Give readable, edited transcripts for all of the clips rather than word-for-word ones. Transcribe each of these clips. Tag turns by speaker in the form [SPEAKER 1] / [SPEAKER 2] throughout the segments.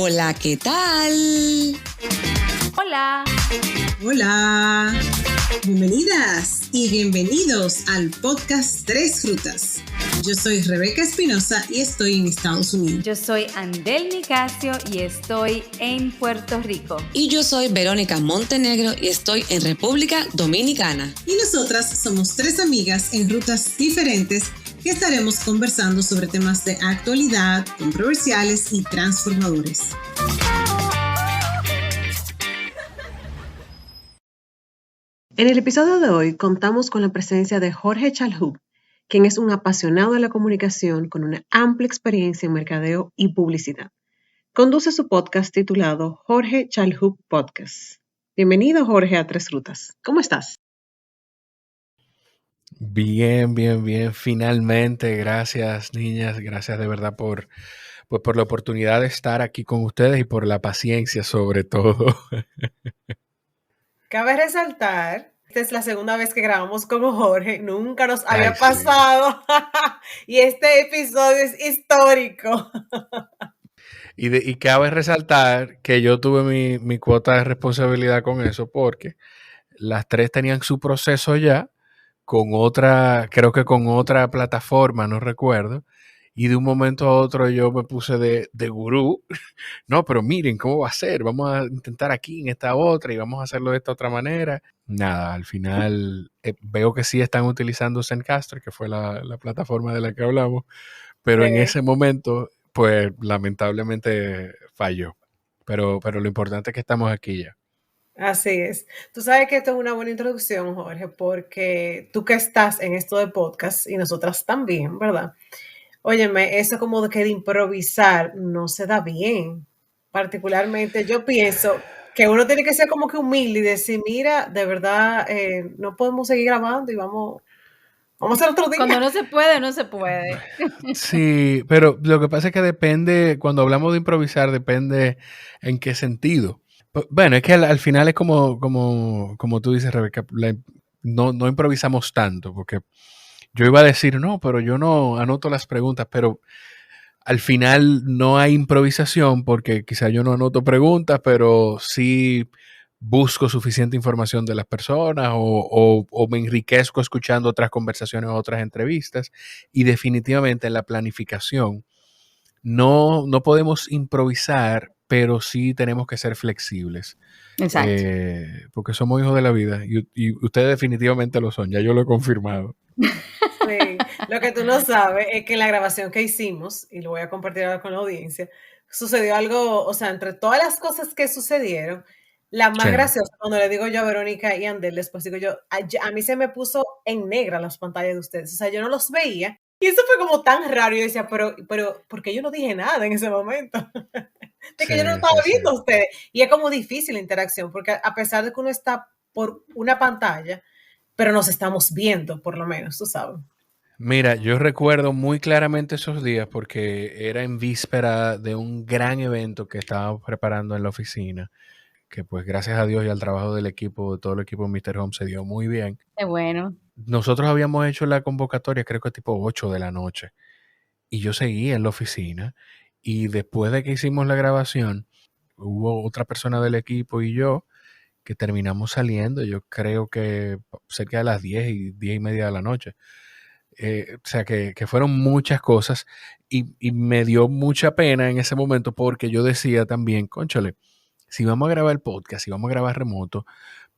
[SPEAKER 1] Hola, ¿qué tal?
[SPEAKER 2] Hola.
[SPEAKER 3] Hola. Bienvenidas y bienvenidos al podcast Tres Frutas. Yo soy Rebeca Espinosa y estoy en Estados Unidos.
[SPEAKER 2] Yo soy Andel Nicasio y estoy en Puerto Rico.
[SPEAKER 1] Y yo soy Verónica Montenegro y estoy en República Dominicana.
[SPEAKER 3] Y nosotras somos tres amigas en rutas diferentes que estaremos conversando sobre temas de actualidad, controversiales y transformadores. En el episodio de hoy contamos con la presencia de Jorge Chalhoub, quien es un apasionado de la comunicación con una amplia experiencia en mercadeo y publicidad. Conduce su podcast titulado Jorge Chalhoub Podcast. Bienvenido, Jorge, a Tres Frutas. ¿Cómo estás?
[SPEAKER 4] Bien. Finalmente, gracias, niñas. Gracias de verdad por la oportunidad de estar aquí con ustedes y por la paciencia sobre todo.
[SPEAKER 5] Cabe resaltar, esta es la segunda vez que grabamos con Jorge, nunca nos había pasado, y este episodio es histórico.
[SPEAKER 4] Y cabe resaltar que yo tuve mi cuota de responsabilidad con eso porque las tres tenían su proceso ya con otra, creo que con otra plataforma, no recuerdo, y de un momento a otro yo me puse de gurú. No, pero miren, ¿cómo va a ser? Vamos a intentar aquí en esta otra y vamos a hacerlo de esta otra manera. Nada, al final veo que sí están utilizando Zencastr, que fue la plataforma de la que hablamos, pero en ese momento, pues lamentablemente falló. Pero lo importante es que estamos aquí ya.
[SPEAKER 5] Así es. Tú sabes que esto es una buena introducción, Jorge, porque tú que estás en esto de podcast y nosotras también, ¿verdad? Óyeme, eso como de que de improvisar no se da bien. Particularmente yo pienso que uno tiene que ser como que humilde y decir, mira, de verdad, no podemos seguir grabando y vamos a hacer otro día.
[SPEAKER 2] Cuando no se puede, no se puede.
[SPEAKER 4] Sí, pero lo que pasa es que depende, cuando hablamos de improvisar, depende en qué sentido. Bueno, es que al final es como tú dices, Rebeca, no improvisamos tanto, porque yo iba a decir, no, pero yo no anoto las preguntas, pero al final no hay improvisación porque quizá yo no anoto preguntas, pero sí busco suficiente información de las personas o me enriquezco escuchando otras conversaciones o otras entrevistas, y definitivamente en la planificación no podemos improvisar, pero sí tenemos que ser flexibles.
[SPEAKER 2] Exacto.
[SPEAKER 4] Porque somos hijos de la vida y ustedes definitivamente lo son, ya yo lo he confirmado.
[SPEAKER 5] Sí, lo que tú no sabes es que en la grabación que hicimos, y lo voy a compartir ahora con la audiencia, sucedió algo, o sea, entre todas las cosas que sucedieron, la más graciosa, cuando le digo yo a Verónica y Andel, después digo yo, a mí se me puso en negra las pantallas de ustedes, o sea, yo no los veía, y eso fue como tan raro, yo decía, pero, ¿por qué yo no dije nada en ese momento? De que yo no lo estaba viendo a ustedes, y es como difícil la interacción, porque a pesar de que uno está por una pantalla, pero nos estamos viendo, por lo menos, tú sabes.
[SPEAKER 4] Mira, yo recuerdo muy claramente esos días porque era en víspera de un gran evento que estábamos preparando en la oficina, que pues gracias a Dios y al trabajo del equipo, de todo el equipo de Mr. Home, se dio muy bien.
[SPEAKER 2] Qué bueno.
[SPEAKER 4] Nosotros habíamos hecho la convocatoria, creo que tipo 8 de la noche, y yo seguía en la oficina, y después de que hicimos la grabación, hubo otra persona del equipo y yo que terminamos saliendo, yo creo que cerca de las 10 y 10 y media de la noche. O sea, que fueron muchas cosas y me dio mucha pena en ese momento porque yo decía también, cónchale, si vamos a grabar el podcast, si vamos a grabar remoto,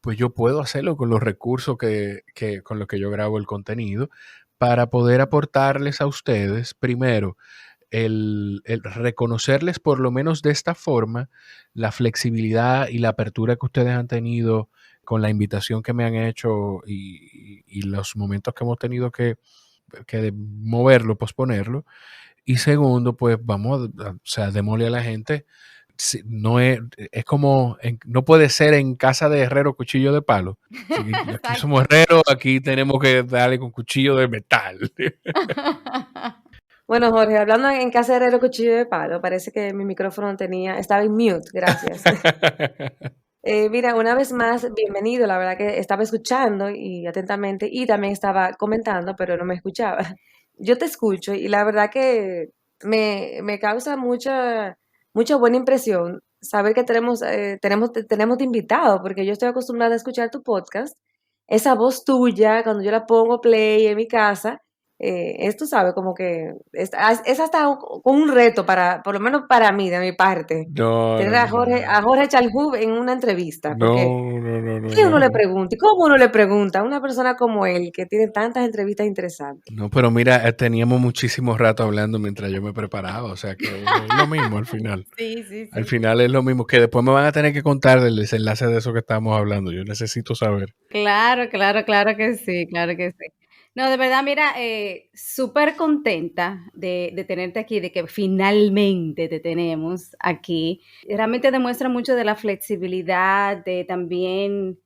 [SPEAKER 4] pues yo puedo hacerlo con los recursos con los que yo grabo el contenido para poder aportarles a ustedes, primero, el reconocerles por lo menos de esta forma la flexibilidad y la apertura que ustedes han tenido con la invitación que me han hecho y los momentos que hemos tenido que moverlo, posponerlo. Y segundo, pues vamos o sea, démosle a la gente. No es como, no puede ser en casa de herrero cuchillo de palo. Aquí somos herreros, aquí tenemos que darle con cuchillo de metal.
[SPEAKER 6] Bueno, Jorge, hablando en casa de herrero cuchillo de palo, parece que mi micrófono estaba en mute, gracias. Mira, una vez más, bienvenido. La verdad que estaba escuchando y atentamente y también estaba comentando, pero no me escuchaba. Yo te escucho y la verdad que me causa mucha mucha buena impresión saber que tenemos de invitado, porque yo estoy acostumbrada a escuchar tu podcast, esa voz tuya, cuando yo la pongo play en mi casa, tú sabes, como que es hasta un reto por lo menos para mí, de mi parte,
[SPEAKER 4] No,
[SPEAKER 6] tener
[SPEAKER 4] no, no, no,
[SPEAKER 6] a
[SPEAKER 4] no.
[SPEAKER 6] Jorge Chalhub en una entrevista, porque
[SPEAKER 4] No, no, no, no,
[SPEAKER 6] ¿qué uno le
[SPEAKER 4] no.
[SPEAKER 6] pregunta? ¿Y cómo uno le pregunta a una persona como él, que tiene tantas entrevistas interesantes?
[SPEAKER 4] No, pero mira, teníamos muchísimo rato hablando mientras yo me preparaba, o sea que es lo mismo al final.
[SPEAKER 2] Sí, sí,
[SPEAKER 4] Al
[SPEAKER 2] sí.
[SPEAKER 4] final es lo mismo, que después me van a tener que contar del desenlace de eso que estábamos hablando. Yo necesito saber.
[SPEAKER 2] Claro, claro, claro que sí, claro que sí. No, de verdad, mira, súper contenta de tenerte aquí, de que finalmente te tenemos aquí. Realmente demuestra mucho de la flexibilidad, de también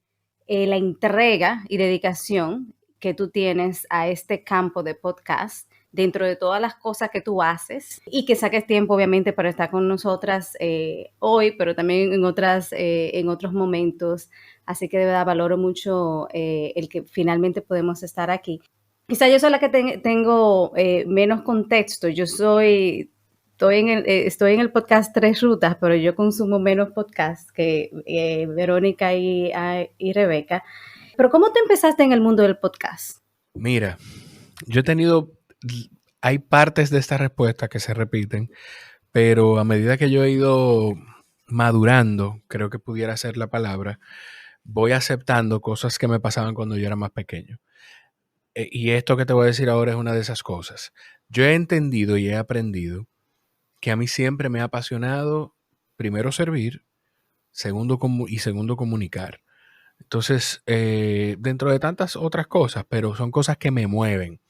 [SPEAKER 2] la entrega y dedicación que tú tienes a este campo de podcast dentro de todas las cosas que tú haces y que saques tiempo obviamente para estar con nosotras hoy, pero también en otros momentos. Así que de verdad valoro mucho el que finalmente podemos estar aquí. Quizá yo soy la que tengo menos contexto. Estoy en el podcast Tres Rutas, pero yo consumo menos podcast que Verónica y Rebeca. Pero ¿cómo te empezaste en el mundo del podcast?
[SPEAKER 4] Mira, yo he tenido, hay partes de esta respuesta que se repiten, pero a medida que yo he ido madurando, creo que pudiera ser la palabra, voy aceptando cosas que me pasaban cuando yo era más pequeño. Y esto que te voy a decir ahora es una de esas cosas. Yo he entendido y he aprendido que a mí siempre me ha apasionado, primero, servir, segundo comunicar. Entonces, dentro de tantas otras cosas, pero son cosas que me mueven.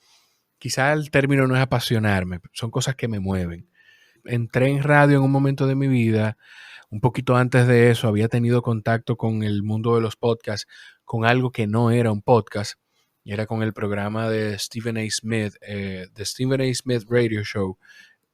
[SPEAKER 4] Quizá el término no es apasionarme, son cosas que me mueven. Entré en radio en un momento de mi vida. Un poquito antes de eso había tenido contacto con el mundo de los podcasts, con algo que no era un podcast, y era con el programa de Stephen A. Smith, The Stephen A. Smith Radio Show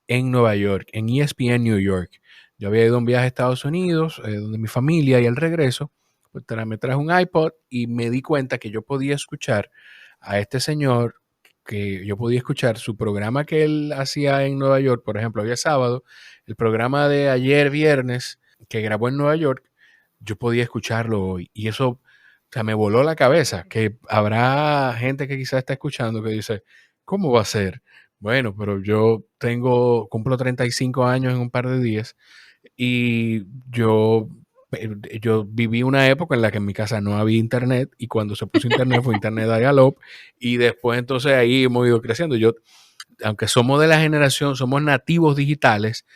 [SPEAKER 4] en Nueva York, en ESPN New York. Yo había ido a un viaje a Estados Unidos, donde mi familia, y al regreso, pues, me traje un iPod y me di cuenta que yo podía escuchar a este señor, que yo podía escuchar su programa que él hacía en Nueva York, por ejemplo, hoy es sábado, el programa de ayer viernes que grabó en Nueva York, yo podía escucharlo hoy. Y eso, o sea, me voló la cabeza, que habrá gente que quizás está escuchando que dice, ¿cómo va a ser? Bueno, pero yo cumplo 35 años en un par de días y yo viví una época en la que en mi casa no había internet y cuando se puso internet fue internet a dial-up y después entonces ahí hemos ido creciendo. Aunque somos de la generación, somos nativos digitales,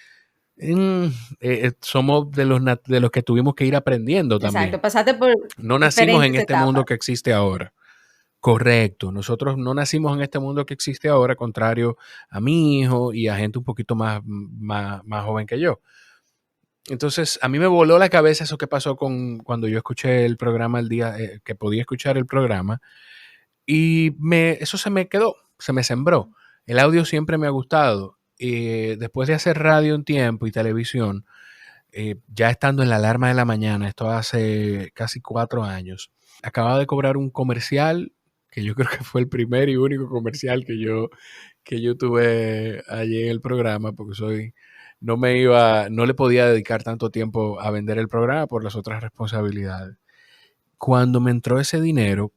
[SPEAKER 4] somos de los que tuvimos que ir aprendiendo también.
[SPEAKER 2] Exacto, pasaste por
[SPEAKER 4] No nacimos en
[SPEAKER 2] diferentes
[SPEAKER 4] este mundo
[SPEAKER 2] etapas.
[SPEAKER 4] que existe ahora. Correcto, nosotros no nacimos en este mundo que existe ahora, contrario a mi hijo y a gente un poquito más joven que yo. Entonces, a mí me voló la cabeza eso que pasó cuando yo escuché el programa el día que podía escuchar el programa y eso se me quedó, se me sembró. El audio siempre me ha gustado. Después de hacer radio un tiempo y televisión, ya estando en la alarma de la mañana, esto hace casi 4 años, acababa de cobrar un comercial que yo creo que fue el primer y único comercial que yo tuve allí en el programa, porque no le podía dedicar tanto tiempo a vender el programa por las otras responsabilidades. Cuando me entró ese dinero,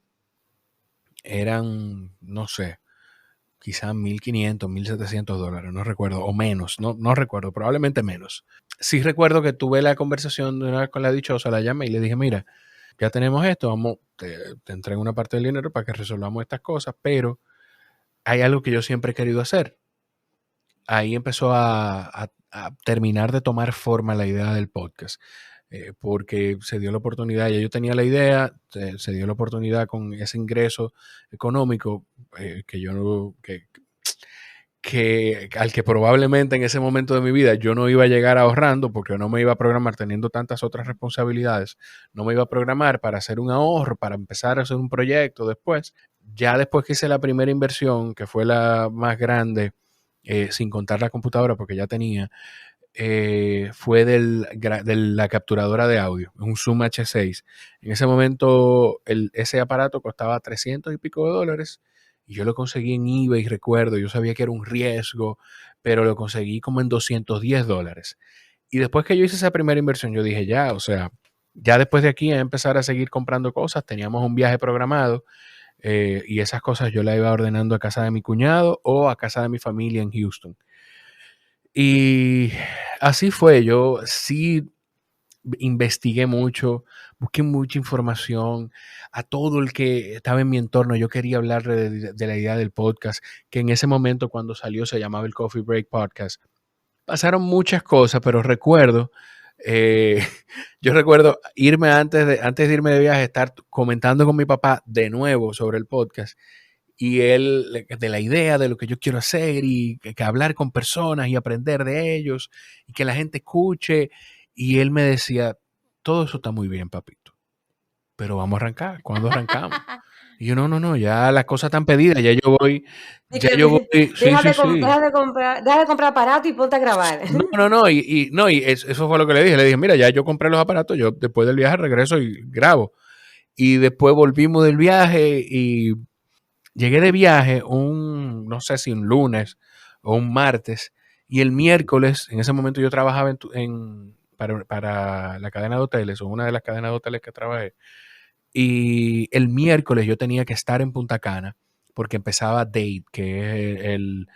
[SPEAKER 4] eran, no sé, quizás $1,500, $1,700, no recuerdo, o menos, no recuerdo, probablemente menos. Sí recuerdo que tuve la conversación de una vez con la dichosa, la llamé y le dije, mira, ya tenemos esto, te entrego una parte del dinero para que resolvamos estas cosas, pero hay algo que yo siempre he querido hacer. Ahí empezó a terminar de tomar forma la idea del podcast, porque se dio la oportunidad, ya yo tenía la idea, se dio la oportunidad con ese ingreso económico al que probablemente en ese momento de mi vida yo no iba a llegar ahorrando, porque no me iba a programar teniendo tantas otras responsabilidades, no me iba a programar para hacer un ahorro, para empezar a hacer un proyecto después. Ya después que hice la primera inversión, que fue la más grande, sin contar la computadora porque ya tenía, fue de la capturadora de audio, un Zoom H6. En ese momento ese aparato costaba $300 y pico y yo lo conseguí en eBay, recuerdo, yo sabía que era un riesgo, pero lo conseguí como en $210. Y después que yo hice esa primera inversión, yo dije, ya, o sea, ya después de aquí a empezar a seguir comprando cosas. Teníamos un viaje programado y esas cosas yo las iba ordenando a casa de mi cuñado o a casa de mi familia en Houston. Y así fue. Yo sí investigué mucho, busqué mucha información. A todo el que estaba en mi entorno, yo quería hablar de la idea del podcast, que en ese momento cuando salió se llamaba el Coffee Break Podcast. Pasaron muchas cosas, pero recuerdo, yo recuerdo irme antes de irme de viaje, estar comentando con mi papá de nuevo sobre el podcast y él de la idea de lo que yo quiero hacer y que hablar con personas y aprender de ellos y que la gente escuche. Y él me decía, todo eso está muy bien, papito, pero vamos a arrancar. ¿Cuándo arrancamos? Y yo, no, ya las cosas están pedidas, ya yo voy, sí,
[SPEAKER 6] Deja de comprar aparato y ponte a grabar.
[SPEAKER 4] No, y eso fue lo que le dije. Le dije, mira, ya yo compré los aparatos, yo después del viaje regreso y grabo. Y después volvimos del viaje y llegué de viaje no sé si un lunes o un martes, y el miércoles, en ese momento yo trabajaba para la cadena de hoteles, o una de las cadenas de hoteles que trabajé, y el miércoles yo tenía que estar en Punta Cana, porque empezaba DATE, que es el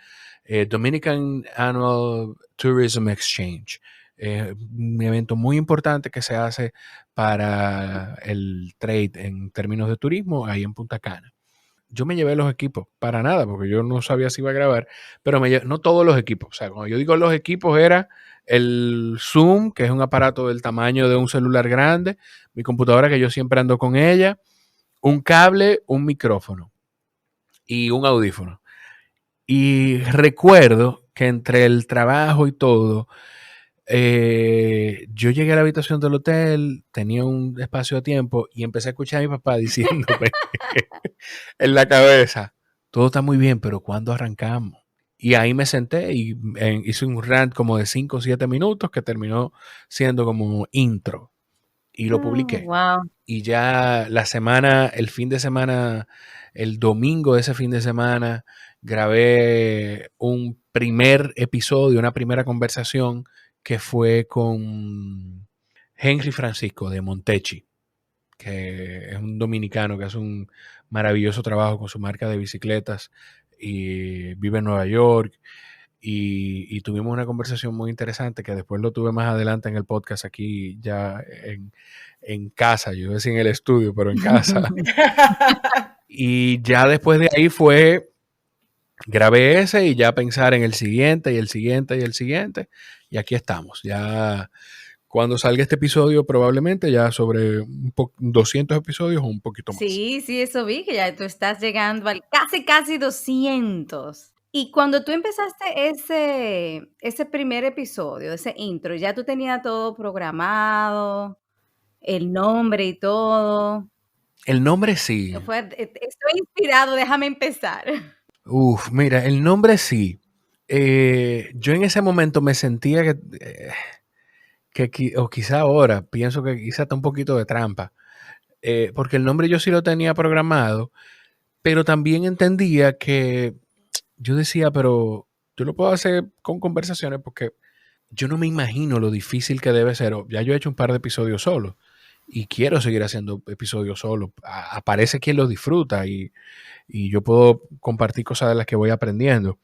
[SPEAKER 4] Dominican Annual Tourism Exchange. Un evento muy importante que se hace para el trade en términos de turismo ahí en Punta Cana. Yo me llevé los equipos, para nada, porque yo no sabía si iba a grabar, pero no todos los equipos. O sea, cuando yo digo los equipos era el Zoom, que es un aparato del tamaño de un celular grande, mi computadora que yo siempre ando con ella, un cable, un micrófono y un audífono. Y recuerdo que entre el trabajo y todo, yo llegué a la habitación del hotel, tenía un espacio de tiempo y empecé a escuchar a mi papá diciéndome en la cabeza, todo está muy bien, pero ¿cuándo arrancamos? Y ahí me senté y hice un rant como de 5 o 7 minutos que terminó siendo como intro y lo publiqué.
[SPEAKER 2] Wow.
[SPEAKER 4] Y ya el fin de semana, el domingo de ese fin de semana, grabé un primer episodio, una primera conversación que fue con Henry Francisco de Montechi, que es un dominicano que hace un maravilloso trabajo con su marca de bicicletas y vive en Nueva York. Y tuvimos una conversación muy interesante que después lo tuve más adelante en el podcast aquí ya en casa, yo decía en el estudio, pero en casa. Y ya después de ahí grabé ese y ya pensar en el siguiente y el siguiente y el siguiente. Y aquí estamos, ya cuando salga este episodio probablemente ya sobre 200 episodios o un poquito más.
[SPEAKER 2] Sí, eso vi, que ya tú estás llegando al casi 200. Y cuando tú empezaste ese primer episodio, ese intro, ya tú tenías todo programado, el nombre y todo.
[SPEAKER 4] El nombre sí.
[SPEAKER 2] Estoy inspirado, déjame empezar.
[SPEAKER 4] Mira, el nombre sí. Yo en ese momento me sentía o quizá ahora, pienso que quizá está un poquito de trampa, porque el nombre yo sí lo tenía programado, pero también entendía que yo decía, pero yo lo puedo hacer con conversaciones porque yo no me imagino lo difícil que debe ser. Ya yo he hecho un par de episodios solo y quiero seguir haciendo episodios solo. Aparece quien los disfruta y yo puedo compartir cosas de las que voy aprendiendo.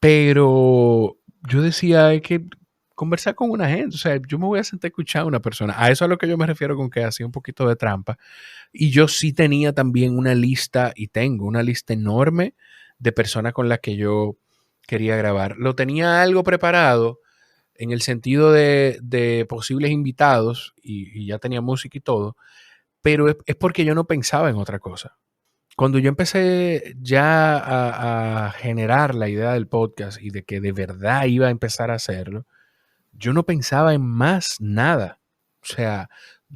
[SPEAKER 4] Pero yo decía, hay que conversar con una gente. O sea, yo me voy a sentar a escuchar a una persona. A eso es a lo que yo me refiero con que hacía un poquito de trampa. Y yo sí tenía también una lista, y tengo una lista enorme de personas con las que yo quería grabar. Lo tenía algo preparado en el sentido de posibles invitados y ya tenía música y todo, pero es porque yo no pensaba en otra cosa. Cuando yo empecé ya a generar la idea del podcast y de que de verdad iba a empezar a hacerlo, yo no pensaba en más nada. O sea,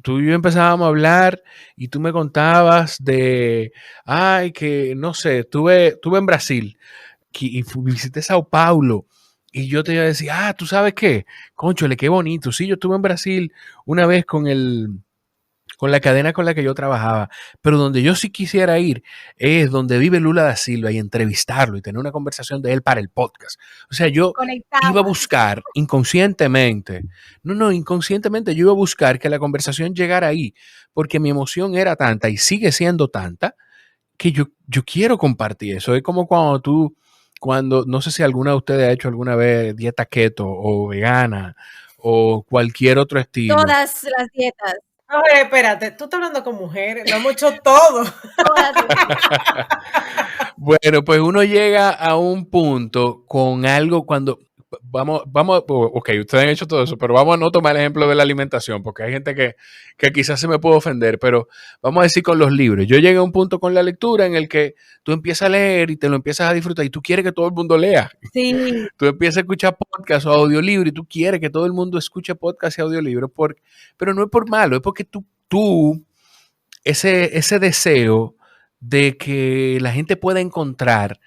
[SPEAKER 4] tú y yo empezábamos a hablar y tú me contabas de, que no sé, estuve en Brasil y visité Sao Paulo. Y yo te iba a decir, ¿tú sabes qué? Cónchale, qué bonito. Sí, yo estuve en Brasil una vez con el con la cadena con la que yo trabajaba, pero donde yo sí quisiera ir es donde vive Lula da Silva y entrevistarlo y tener una conversación de él para el podcast. O sea, yo iba a buscar inconscientemente, inconscientemente yo iba a buscar que la conversación llegara ahí, porque mi emoción era tanta y sigue siendo tanta que yo quiero compartir eso. Es como cuando, no sé si alguna de ustedes ha hecho alguna vez dieta keto o vegana o cualquier otro estilo.
[SPEAKER 2] Todas las dietas.
[SPEAKER 5] A ver, espérate, tú estás hablando con mujeres, lo hemos hecho todo.
[SPEAKER 4] Bueno, pues uno llega a un punto con algo cuando vamos, ok, ustedes han hecho todo eso, pero vamos a no tomar el ejemplo de la alimentación, porque hay gente que quizás se me puede ofender, pero vamos a decir con los libros. Yo llegué a un punto con la lectura en el que tú empiezas a leer y te lo empiezas a disfrutar y tú quieres que todo el mundo lea.
[SPEAKER 2] Sí.
[SPEAKER 4] Tú empiezas a escuchar podcast o audiolibro y tú quieres que todo el mundo escuche podcast y audiolibro, pero no es por malo, es porque tú ese deseo de que la gente pueda encontrar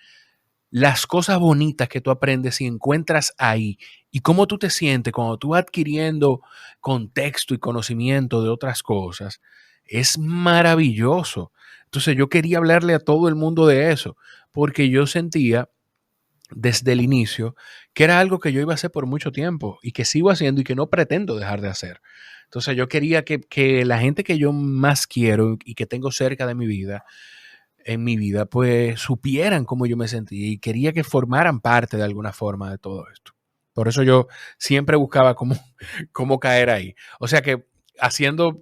[SPEAKER 4] las cosas bonitas que tú aprendes y encuentras ahí y cómo tú te sientes cuando tú vas adquiriendo contexto y conocimiento de otras cosas, es maravilloso. Entonces yo quería hablarle a todo el mundo de eso, porque yo sentía desde el inicio que era algo que yo iba a hacer por mucho tiempo y que sigo haciendo y que no pretendo dejar de hacer. Entonces yo quería que la gente que yo más quiero y que tengo cerca de mi vida, en mi vida, pues supieran cómo yo me sentía y quería que formaran parte de alguna forma de todo esto. Por eso yo siempre buscaba cómo caer ahí. O sea que haciendo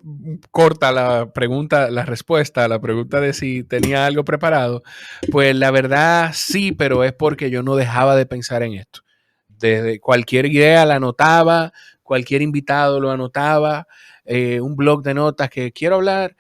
[SPEAKER 4] corta la respuesta a la pregunta de si tenía algo preparado, pues la verdad sí, pero es porque yo no dejaba de pensar en esto. Desde cualquier idea la anotaba, cualquier invitado lo anotaba, un blog de notas que quiero hablar.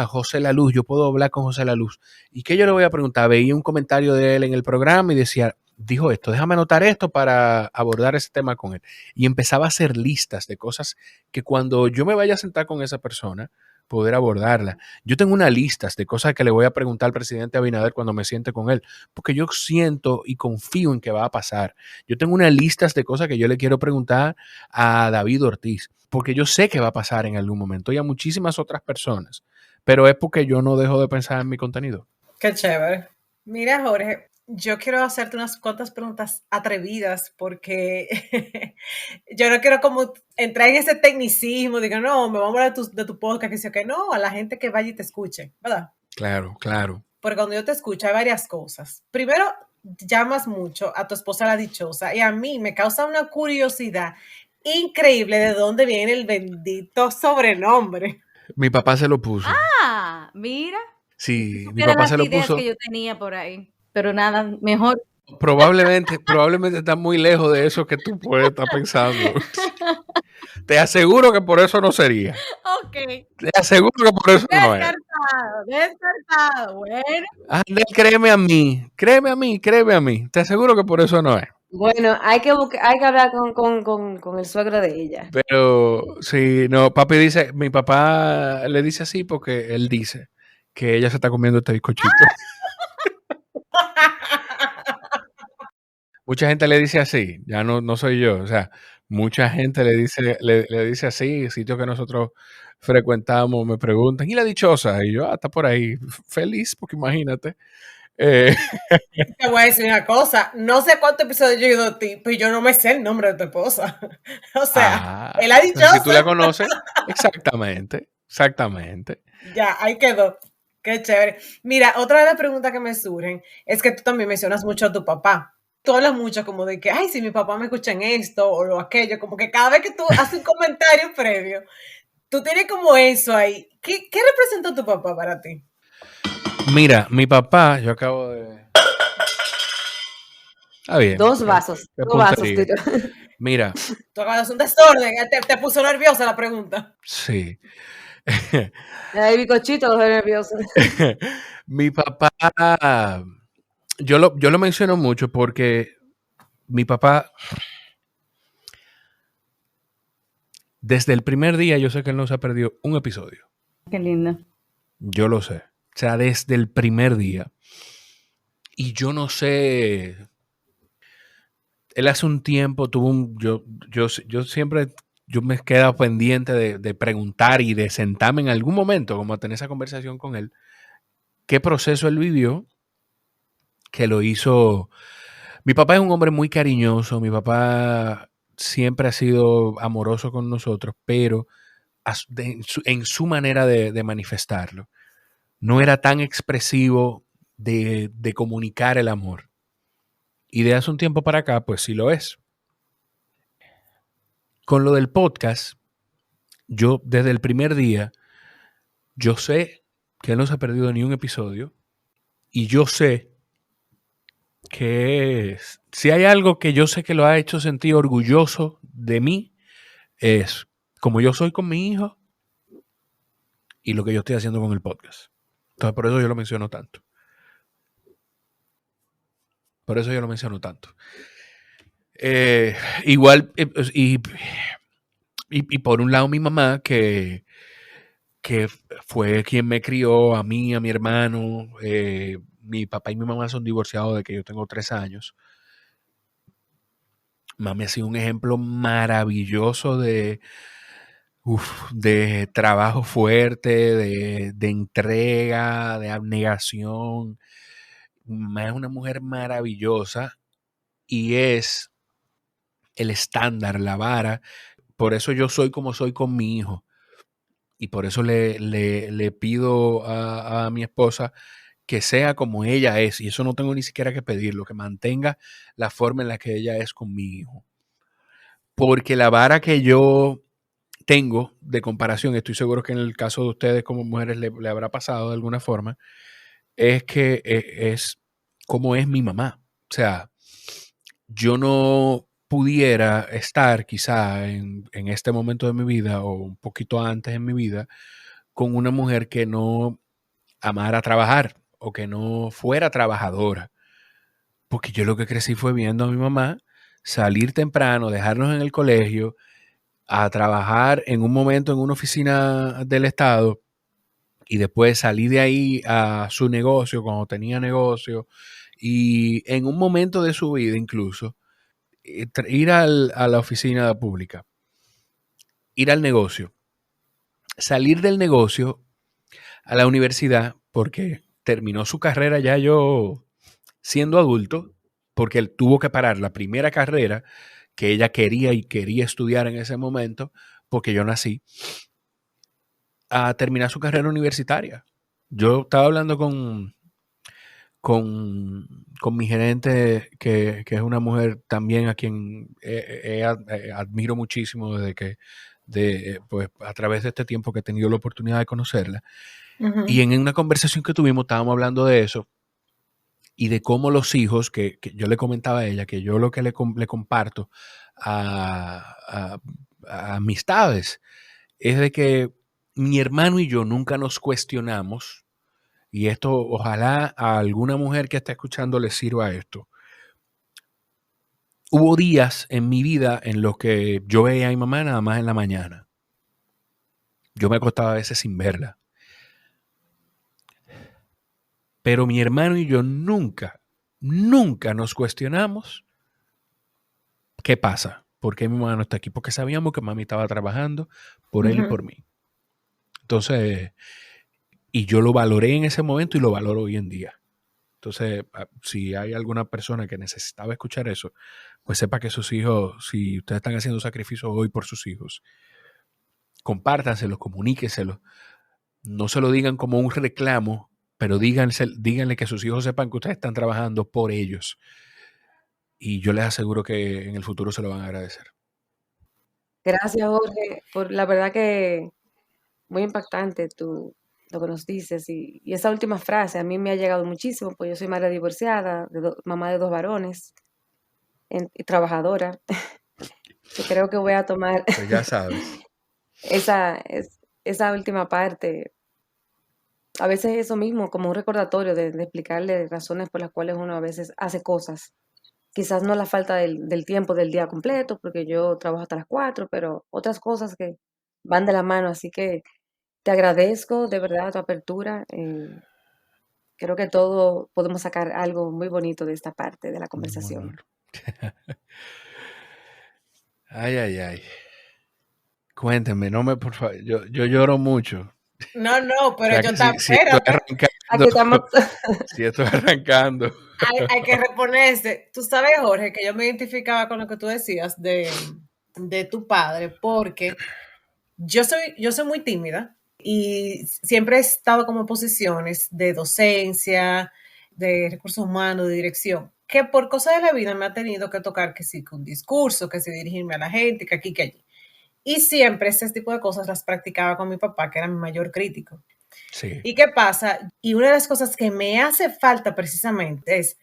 [SPEAKER 4] José La Luz, yo puedo hablar con José La Luz. ¿Y qué yo le voy a preguntar? Veía un comentario de él en el programa y decía, dijo esto, déjame anotar esto para abordar ese tema con él. Y empezaba a hacer listas de cosas que cuando yo me vaya a sentar con esa persona, poder abordarla. Yo tengo una lista de cosas que le voy a preguntar al presidente Abinader cuando me siente con él, porque yo siento y confío en que va a pasar. Yo tengo una lista de cosas que yo le quiero preguntar a David Ortiz, porque yo sé que va a pasar en algún momento y a muchísimas otras personas. Pero es porque yo no dejo de pensar en mi contenido.
[SPEAKER 5] Qué chévere. Mira, Jorge, yo quiero hacerte unas cuantas preguntas atrevidas porque yo no quiero como entrar en ese tecnicismo, digo, no, me vamos a hablar de tu podcast, que sí o que no, a la gente que vaya y te escuche, ¿verdad?
[SPEAKER 4] Claro, claro.
[SPEAKER 5] Porque cuando yo te escucho hay varias cosas. Primero, llamas mucho a tu esposa la dichosa y a mí me causa una curiosidad increíble de dónde viene el bendito sobrenombre.
[SPEAKER 4] Mi papá se lo puso.
[SPEAKER 2] Mira.
[SPEAKER 4] Sí, mi papá se lo puso.
[SPEAKER 2] Que yo tenía por ahí, pero nada, mejor.
[SPEAKER 4] Probablemente está muy lejos de eso que tú puedes estar pensando. Te aseguro que por eso no sería.
[SPEAKER 2] Ok.
[SPEAKER 4] Te aseguro que por eso no es.
[SPEAKER 2] Descartado. Bueno.
[SPEAKER 4] Andel, créeme a mí. Te aseguro que por eso no es.
[SPEAKER 6] Bueno, hay que hablar con el suegro de ella.
[SPEAKER 4] Pero sí, no, papi dice, mi papá le dice así porque él dice que ella se está comiendo este bizcochito. Mucha gente le dice así, ya no soy yo, o sea, mucha gente le dice así, sitios que nosotros frecuentamos, me preguntan, ¿y la dichosa? Y yo, está por ahí, feliz, porque imagínate.
[SPEAKER 5] Te voy a decir una cosa, no sé cuántos episodios yo he ido a ti, pero yo no me sé el nombre de tu esposa. O sea, él ha dicho.
[SPEAKER 4] Si tú la conoces, exactamente.
[SPEAKER 5] Ya, ahí quedó. Qué chévere. Mira, otra de las preguntas que me surgen es que tú también mencionas mucho a tu papá. Tú hablas mucho como de que, ay, si mi papá me escucha en esto o lo aquello, como que cada vez que tú haces un comentario previo, tú tienes como eso ahí. ¿Qué representa tu papá para ti?
[SPEAKER 4] Mira, mi papá, yo acabo de... Está bien.
[SPEAKER 6] Dos vasos.
[SPEAKER 4] Mira.
[SPEAKER 5] Tú acabas de hacer un desorden, te puso nerviosa la pregunta.
[SPEAKER 4] Sí.
[SPEAKER 6] El bizcochito nervioso.
[SPEAKER 4] Mi papá, yo lo menciono mucho porque mi papá, desde el primer día, yo sé que él no se ha perdido un episodio.
[SPEAKER 2] Qué lindo.
[SPEAKER 4] Yo lo sé. O sea, desde el primer día. Y yo no sé. Él hace un tiempo tuvo yo siempre yo me he quedado pendiente de preguntar y de sentarme en algún momento, como a tener esa conversación con él, qué proceso él vivió que lo hizo. Mi papá es un hombre muy cariñoso, mi papá siempre ha sido amoroso con nosotros, pero en su manera de manifestarlo. No era tan expresivo de comunicar el amor. Y de hace un tiempo para acá, pues sí lo es. Con lo del podcast, yo desde el primer día, yo sé que él no se ha perdido ni un episodio y yo sé que si hay algo que yo sé que lo ha hecho sentir orgulloso de mí, es como yo soy con mi hijo y lo que yo estoy haciendo con el podcast. Entonces, por eso yo lo menciono tanto. Por eso yo lo menciono tanto. Igual, y por un lado mi mamá, que fue quien me crió a mí, a mi hermano. Mi papá y mi mamá son divorciados desde que yo tengo 3 años. Mami ha sido un ejemplo maravilloso de trabajo fuerte, de entrega, de abnegación. Es una mujer maravillosa y es el estándar, la vara. Por eso yo soy como soy con mi hijo. Y por eso le pido a mi esposa que sea como ella es. Y eso no tengo ni siquiera que pedirlo, que mantenga la forma en la que ella es con mi hijo. Porque la vara que yo tengo de comparación, estoy seguro que en el caso de ustedes como mujeres le habrá pasado de alguna forma, es que es como es mi mamá. O sea, yo no pudiera estar quizá en este momento de mi vida o un poquito antes en mi vida con una mujer que no amara trabajar o que no fuera trabajadora. Porque yo lo que crecí fue viendo a mi mamá salir temprano, dejarnos en el colegio, a trabajar en un momento en una oficina del Estado y después salir de ahí a su negocio cuando tenía negocio y en un momento de su vida incluso ir a la oficina pública, ir al negocio, salir del negocio a la universidad porque terminó su carrera ya yo siendo adulto, porque él tuvo que parar la primera carrera que ella quería estudiar en ese momento, porque yo nací, a terminar su carrera universitaria. Yo estaba hablando con mi gerente, que es una mujer también a quien admiro muchísimo desde que, pues a través de este tiempo que he tenido la oportunidad de conocerla. Y en una conversación que tuvimos estábamos hablando de eso y de cómo los hijos, que yo le comentaba a ella, que yo lo que le comparto a amistades, es de que mi hermano y yo nunca nos cuestionamos, y esto ojalá a alguna mujer que está escuchando le sirva esto. Hubo días en mi vida en los que yo veía a mi mamá nada más en la mañana. Yo me acostaba a veces sin verla. Pero mi hermano y yo nunca nos cuestionamos qué pasa. ¿Por qué mi mamá no está aquí? Porque sabíamos que mami estaba trabajando por él y por mí. Entonces, y yo lo valoré en ese momento y lo valoro hoy en día. Entonces, si hay alguna persona que necesitaba escuchar eso, pues sepa que sus hijos, si ustedes están haciendo sacrificios hoy por sus hijos, compártanselos, comuníquenselos. No se lo digan como un reclamo, pero díganle que sus hijos sepan que ustedes están trabajando por ellos. Y yo les aseguro que en el futuro se lo van a agradecer.
[SPEAKER 6] Gracias, Jorge, por la verdad que muy impactante lo que nos dices. Y esa última frase a mí me ha llegado muchísimo, pues yo soy madre divorciada, mamá de 2 varones y trabajadora. Yo creo que voy a tomar
[SPEAKER 4] Pues ya sabes.
[SPEAKER 6] esa última parte. A veces eso mismo, como un recordatorio de explicarle razones por las cuales uno a veces hace cosas. Quizás no la falta del tiempo del día completo, porque yo trabajo hasta las 4, pero otras cosas que van de la mano. Así que te agradezco de verdad tu apertura. Creo que todos podemos sacar algo muy bonito de esta parte de la conversación.
[SPEAKER 4] Ay, ay, ay. Cuénteme, no me, por favor, yo lloro mucho.
[SPEAKER 5] No,
[SPEAKER 4] O
[SPEAKER 5] pero
[SPEAKER 4] sea,
[SPEAKER 5] yo
[SPEAKER 4] que
[SPEAKER 5] también,
[SPEAKER 4] si estoy
[SPEAKER 5] espérate.
[SPEAKER 6] Aquí
[SPEAKER 4] arrancando,
[SPEAKER 6] estamos.
[SPEAKER 4] si estoy arrancando.
[SPEAKER 5] Hay que reponerse. Tú sabes, Jorge, que yo me identificaba con lo que tú decías de tu padre, porque yo soy muy tímida y siempre he estado como en posiciones de docencia, de recursos humanos, de dirección, que por cosas de la vida me ha tenido que tocar que sí, con un discurso, que sí, dirigirme a la gente, que aquí, que allí. Y siempre ese tipo de cosas las practicaba con mi papá, que era mi mayor crítico.
[SPEAKER 4] Sí,
[SPEAKER 5] ¿Y qué pasa? Y una de las cosas que me hace falta precisamente es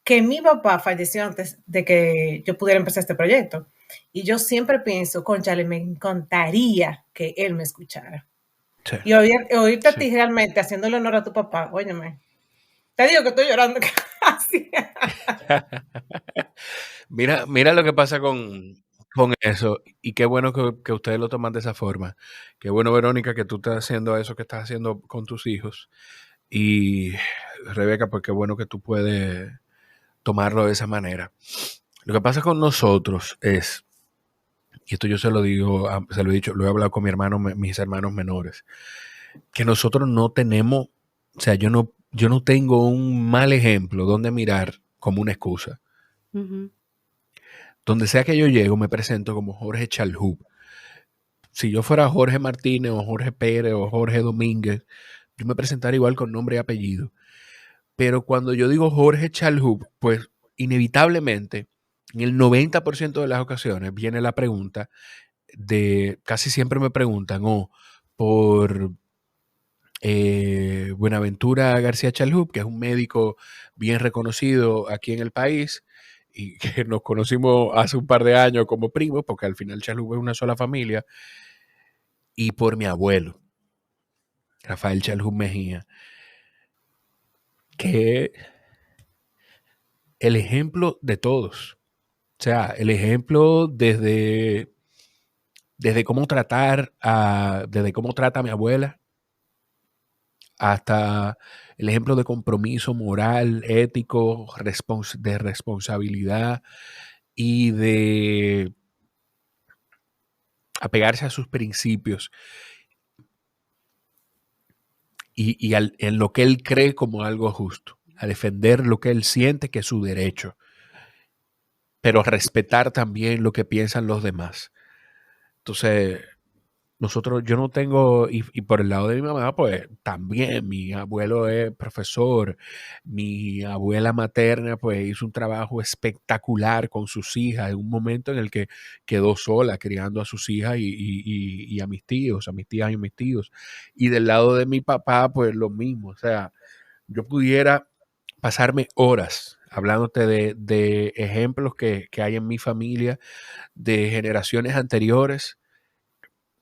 [SPEAKER 5] que mi papá falleció antes de que yo pudiera empezar este proyecto. Y yo siempre pienso, conchale, me encantaría que él me escuchara.
[SPEAKER 4] sí,
[SPEAKER 5] Y oírte a
[SPEAKER 4] sí.
[SPEAKER 5] ti realmente haciéndole honor a tu papá, óyeme, te digo que estoy llorando casi.
[SPEAKER 4] Mira lo que pasa con eso, y qué bueno que ustedes lo toman de esa forma. Qué bueno, Verónica, que tú estás haciendo eso que estás haciendo con tus hijos. Y Rebeca, pues qué bueno que tú puedes tomarlo de esa manera. Lo que pasa con nosotros es, y esto yo se lo digo, se lo he dicho, lo he hablado con mi hermano, mis hermanos menores, que nosotros no tenemos, o sea, yo no tengo un mal ejemplo donde mirar como una excusa.
[SPEAKER 2] Ujú.
[SPEAKER 4] Donde sea que yo llego, me presento como Jorge Chalhub. Si yo fuera Jorge Martínez o Jorge Pérez o Jorge Domínguez, yo me presentaría igual con nombre y apellido. Pero cuando yo digo Jorge Chalhub, pues inevitablemente, en el 90% de las ocasiones, viene la pregunta casi siempre me preguntan, por Buenaventura García Chalhub, que es un médico bien reconocido aquí en el país y que nos conocimos hace un par de años como primos, porque al final Chalhub es una sola familia, y por mi abuelo, Rafael Chalhub Mejía, que es el ejemplo de todos. O sea, el ejemplo desde cómo desde cómo trata a mi abuela, hasta el ejemplo de compromiso moral, ético, de responsabilidad y de apegarse a sus principios en lo que él cree como algo justo, a defender lo que él siente que es su derecho, pero respetar también lo que piensan los demás. Entonces, yo no tengo, y por el lado de mi mamá, pues también mi abuelo es profesor, mi abuela materna pues hizo un trabajo espectacular con sus hijas en un momento en el que quedó sola criando a sus hijas y a mis tíos, a mis tías y a mis tíos. Y del lado de mi papá, pues lo mismo, o sea, yo pudiera pasarme horas hablándote de ejemplos que hay en mi familia, de generaciones anteriores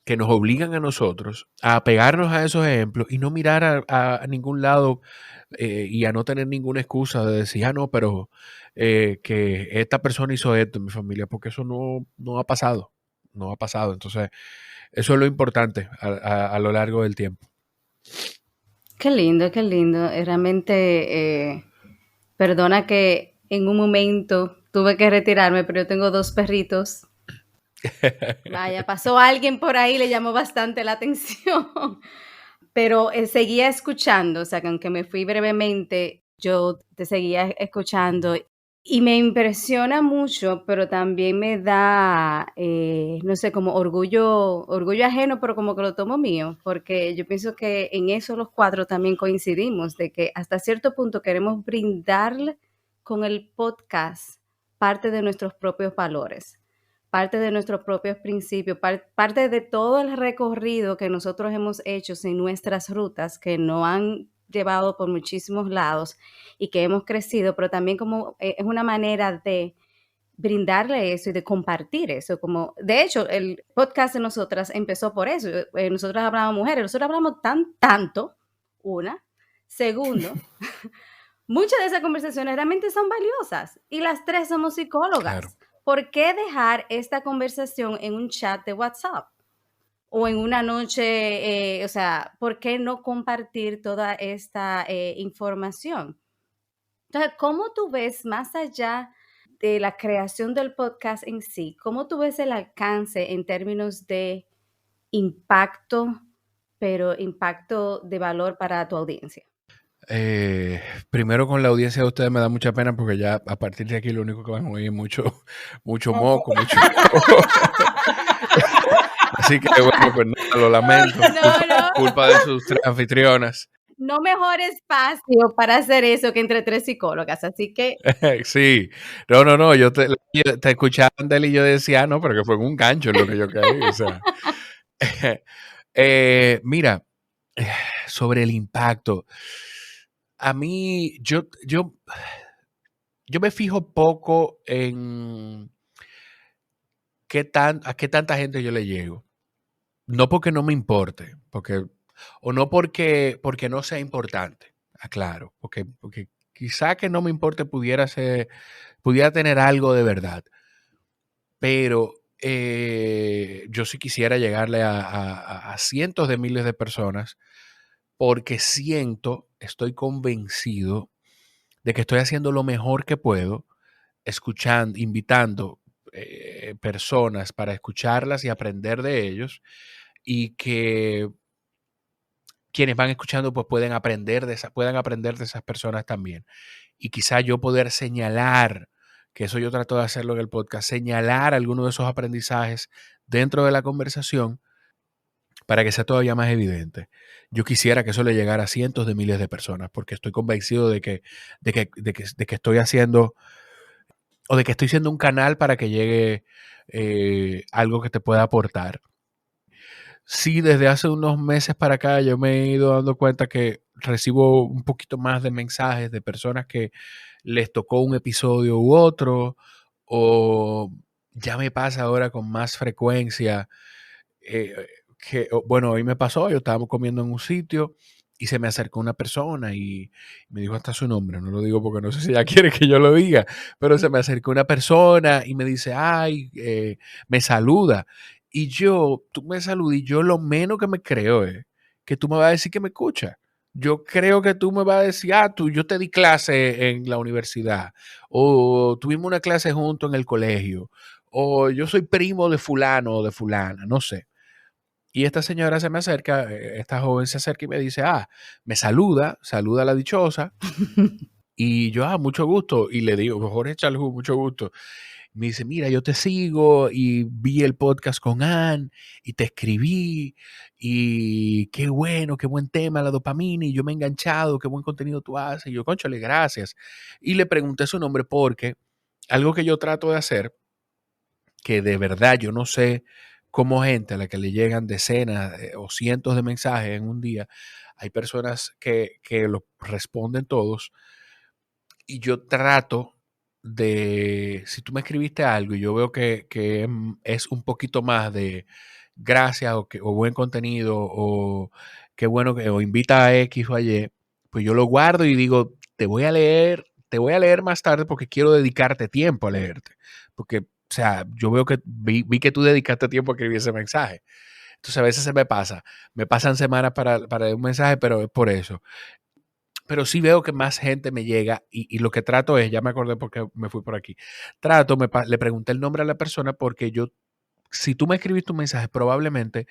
[SPEAKER 4] que nos obligan a nosotros a apegarnos a esos ejemplos y no mirar a ningún lado y a no tener ninguna excusa de decir, no, pero que esta persona hizo esto en mi familia, porque eso no ha pasado, no ha pasado. Entonces, eso es lo importante a lo largo del tiempo.
[SPEAKER 2] Qué lindo, qué lindo. Realmente, perdona que en un momento tuve que retirarme, pero yo tengo 2 perritos. Vaya, pasó alguien por ahí, le llamó bastante la atención. Pero seguía escuchando, o sea, que aunque me fui brevemente, yo te seguía escuchando y me impresiona mucho, pero también me da, no sé, como orgullo ajeno, pero como que lo tomo mío, porque yo pienso que en eso los 4 también coincidimos, de que hasta cierto punto queremos brindarle con el podcast parte de nuestros propios valores, parte de nuestros propios principios, parte de todo el recorrido que nosotros hemos hecho en nuestras rutas, que nos han llevado por muchísimos lados y que hemos crecido, pero también como es una manera de brindarle eso y de compartir eso. Como, de hecho, el podcast de nosotras empezó por eso. Nosotras hablamos mujeres, nosotros hablamos tanto, una. Segundo, muchas de esas conversaciones realmente son valiosas y las 3 somos psicólogas.
[SPEAKER 4] Claro.
[SPEAKER 2] ¿Por qué dejar esta conversación en un chat de WhatsApp? O en una noche, o sea, ¿por qué no compartir toda esta información? Entonces, ¿cómo tú ves más allá de la creación del podcast en sí? ¿Cómo tú ves el alcance en términos de impacto, pero impacto de valor para tu audiencia?
[SPEAKER 4] Primero con la audiencia de ustedes me da mucha pena porque ya a partir de aquí lo único que van a oír es mucho moco, mucho así que bueno, pues nada, lo lamento. Culpa de sus tres anfitrionas.
[SPEAKER 2] No mejor espacio para hacer eso que entre tres psicólogas, así que...
[SPEAKER 4] Sí, no, yo te escuchaba Andel y yo decía, no, pero que fue un gancho en lo que yo caí, o sea. Mira, sobre el impacto, a mí, yo me fijo poco en a qué tanta gente yo le llego. No porque no me importe, o no porque no sea importante, aclaro, porque quizá que no me importe pudiera tener algo de verdad, pero yo sí quisiera llegarle a cientos de miles de personas porque estoy convencido de que estoy haciendo lo mejor que puedo, escuchando, invitando personas para escucharlas y aprender de ellos, y que quienes van escuchando pues puedan aprender de esas personas también. Y quizá yo poder señalar, que eso yo trato de hacerlo en el podcast, señalar algunos de esos aprendizajes dentro de la conversación para que sea todavía más evidente. Yo quisiera que eso le llegara a cientos de miles de personas, porque estoy convencido de que estoy haciendo, o de que estoy siendo un canal para que llegue algo que te pueda aportar. Sí, desde hace unos meses para acá yo me he ido dando cuenta que recibo un poquito más de mensajes de personas que les tocó un episodio u otro, o ya me pasa ahora con más frecuencia. Bueno, hoy me pasó, yo estaba comiendo en un sitio y se me acercó una persona y me dijo hasta su nombre, no lo digo porque no sé si ella quiere que yo lo diga, pero se me acercó una persona y me dice, ay, me saluda. Y tú me saludas y yo lo menos que me creo es que tú me vas a decir que me escuchas. Yo creo que tú me vas a decir, yo te di clase en la universidad, o tuvimos una clase juntos en el colegio, o yo soy primo de fulano o de fulana, no sé. Y esta señora se me acerca, esta joven se acerca y me dice, me saluda a la dichosa. Y yo, mucho gusto. Y le digo, Jorge Chalhu, mucho gusto. Me dice, mira, yo te sigo y vi el podcast con Ann y te escribí y qué bueno, qué buen tema, la dopamina, y yo me he enganchado, qué buen contenido tú haces. Y yo, cónchale, gracias. Y le pregunté su nombre porque algo que yo trato de hacer, que de verdad yo no sé cómo gente a la que le llegan decenas o cientos de mensajes en un día, hay personas que lo responden todos, y yo trato de, si tú me escribiste algo y yo veo que es un poquito más de gracias o buen contenido o qué bueno o invita a X o a Y, pues yo lo guardo y digo, te voy a leer más tarde porque quiero dedicarte tiempo a leerte. Porque, o sea, yo veo que vi que tú dedicaste tiempo a escribir ese mensaje. Entonces a veces me pasan semanas para un mensaje, pero es por eso. Pero sí veo que más gente me llega y lo que trato es, ya me acordé porque me fui por aquí, le pregunté el nombre a la persona porque si tú me escribiste un mensaje, probablemente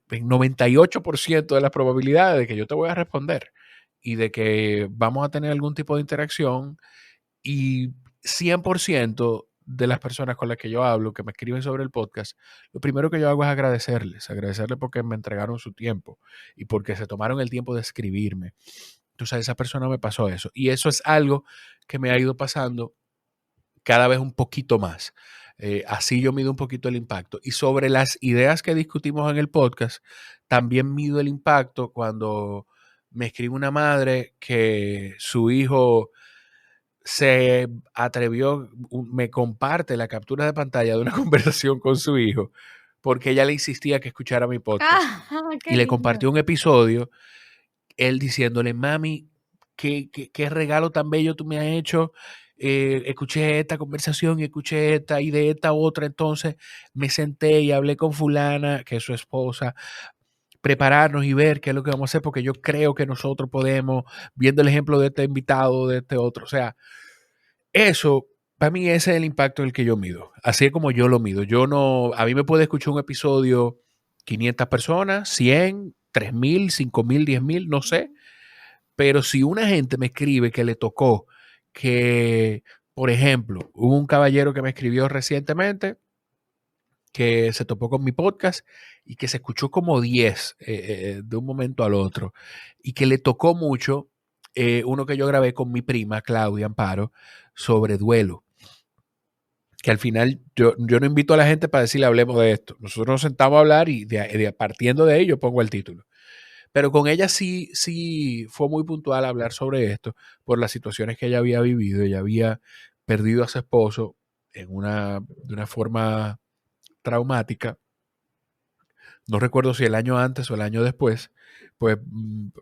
[SPEAKER 4] en 98% de las probabilidades de que yo te voy a responder y de que vamos a tener algún tipo de interacción, y 100% de las personas con las que yo hablo, que me escriben sobre el podcast, lo primero que yo hago es agradecerles porque me entregaron su tiempo y porque se tomaron el tiempo de escribirme. Entonces a esa persona me pasó eso. Y eso es algo que me ha ido pasando cada vez un poquito más. Así yo mido un poquito el impacto. Y sobre las ideas que discutimos en el podcast, también mido el impacto cuando me escribe una madre que su hijo se atrevió, me comparte la captura de pantalla de una conversación con su hijo, porque ella le insistía que escuchara mi podcast.
[SPEAKER 2] Qué
[SPEAKER 4] Y le
[SPEAKER 2] lindo.
[SPEAKER 4] compartió un episodio, él diciéndole, mami, qué regalo tan bello tú me has hecho. Escuché esta conversación y escuché esta y de esta otra, entonces me senté y hablé con fulana, que es su esposa, prepararnos y ver qué es lo que vamos a hacer, porque yo creo que nosotros podemos, viendo el ejemplo de este invitado, de este otro, o sea, eso, para mí ese es el impacto en el que yo mido, así es como yo lo mido. A mí me puede escuchar un episodio 500 personas, 100, 3.000, 5.000, 10.000, no sé. Pero si una gente me escribe que le tocó que, por ejemplo, hubo un caballero que me escribió recientemente que se topó con mi podcast y que se escuchó como 10 de un momento al otro y que le tocó mucho uno que yo grabé con mi prima Claudia Amparo sobre duelo. Que al final yo no invito a la gente para decirle hablemos de esto. Nosotros nos sentamos a hablar y partiendo de ello pongo el título. Pero con ella sí fue muy puntual hablar sobre esto por las situaciones que ella había vivido. Ella había perdido a su esposo de una forma traumática. No recuerdo si el año antes o el año después, pues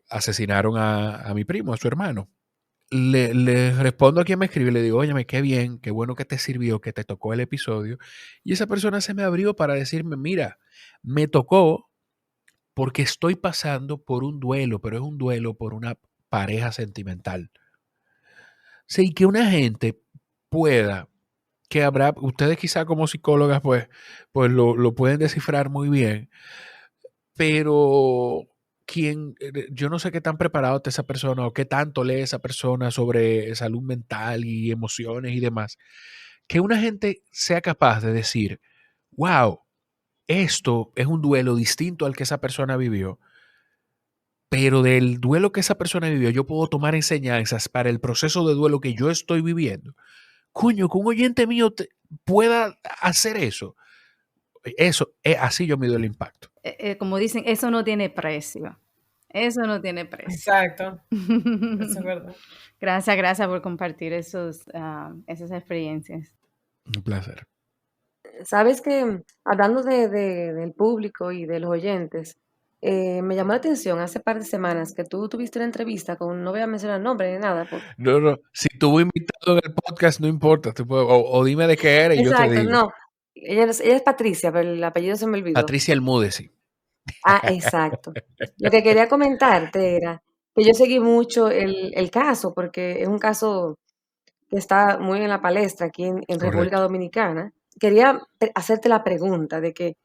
[SPEAKER 4] asesinaron a mi primo, a su hermano. Le respondo a quien me escribe y le digo, óyeme, qué bien, qué bueno que te sirvió, que te tocó el episodio. Y esa persona se me abrió para decirme, mira, me tocó porque estoy pasando por un duelo, pero es un duelo por una pareja sentimental. Sí, que una gente pueda, que habrá, ustedes quizá como psicólogas pues lo pueden descifrar muy bien, pero yo no sé qué tan preparado está esa persona o qué tanto lee esa persona sobre salud mental y emociones y demás, que una gente sea capaz de decir, wow, esto es un duelo distinto al que esa persona vivió, pero del duelo que esa persona vivió yo puedo tomar enseñanzas para el proceso de duelo que yo estoy viviendo. Coño, que un oyente mío pueda hacer eso. Eso, así yo mido el impacto.
[SPEAKER 2] Como dicen, eso no tiene precio. Eso no tiene precio.
[SPEAKER 5] Exacto. Eso es verdad.
[SPEAKER 2] Gracias por compartir esas experiencias.
[SPEAKER 4] Un placer.
[SPEAKER 6] Sabes que hablando del público y de los oyentes, me llamó la atención hace par de semanas que tú tuviste una entrevista con, no voy a mencionar el nombre ni nada.
[SPEAKER 4] No, si tuvo invitado en el podcast, no importa. O dime de qué era y yo te
[SPEAKER 6] Exacto,
[SPEAKER 4] digo.
[SPEAKER 6] no. Ella es Patricia, pero el apellido se me olvidó.
[SPEAKER 4] Patricia Almúdez.
[SPEAKER 6] Ah, exacto. Lo que quería comentarte era que yo seguí mucho el caso, porque es un caso que está muy en la palestra aquí en República
[SPEAKER 4] Correcto.
[SPEAKER 6] Dominicana. Quería hacerte la pregunta de que,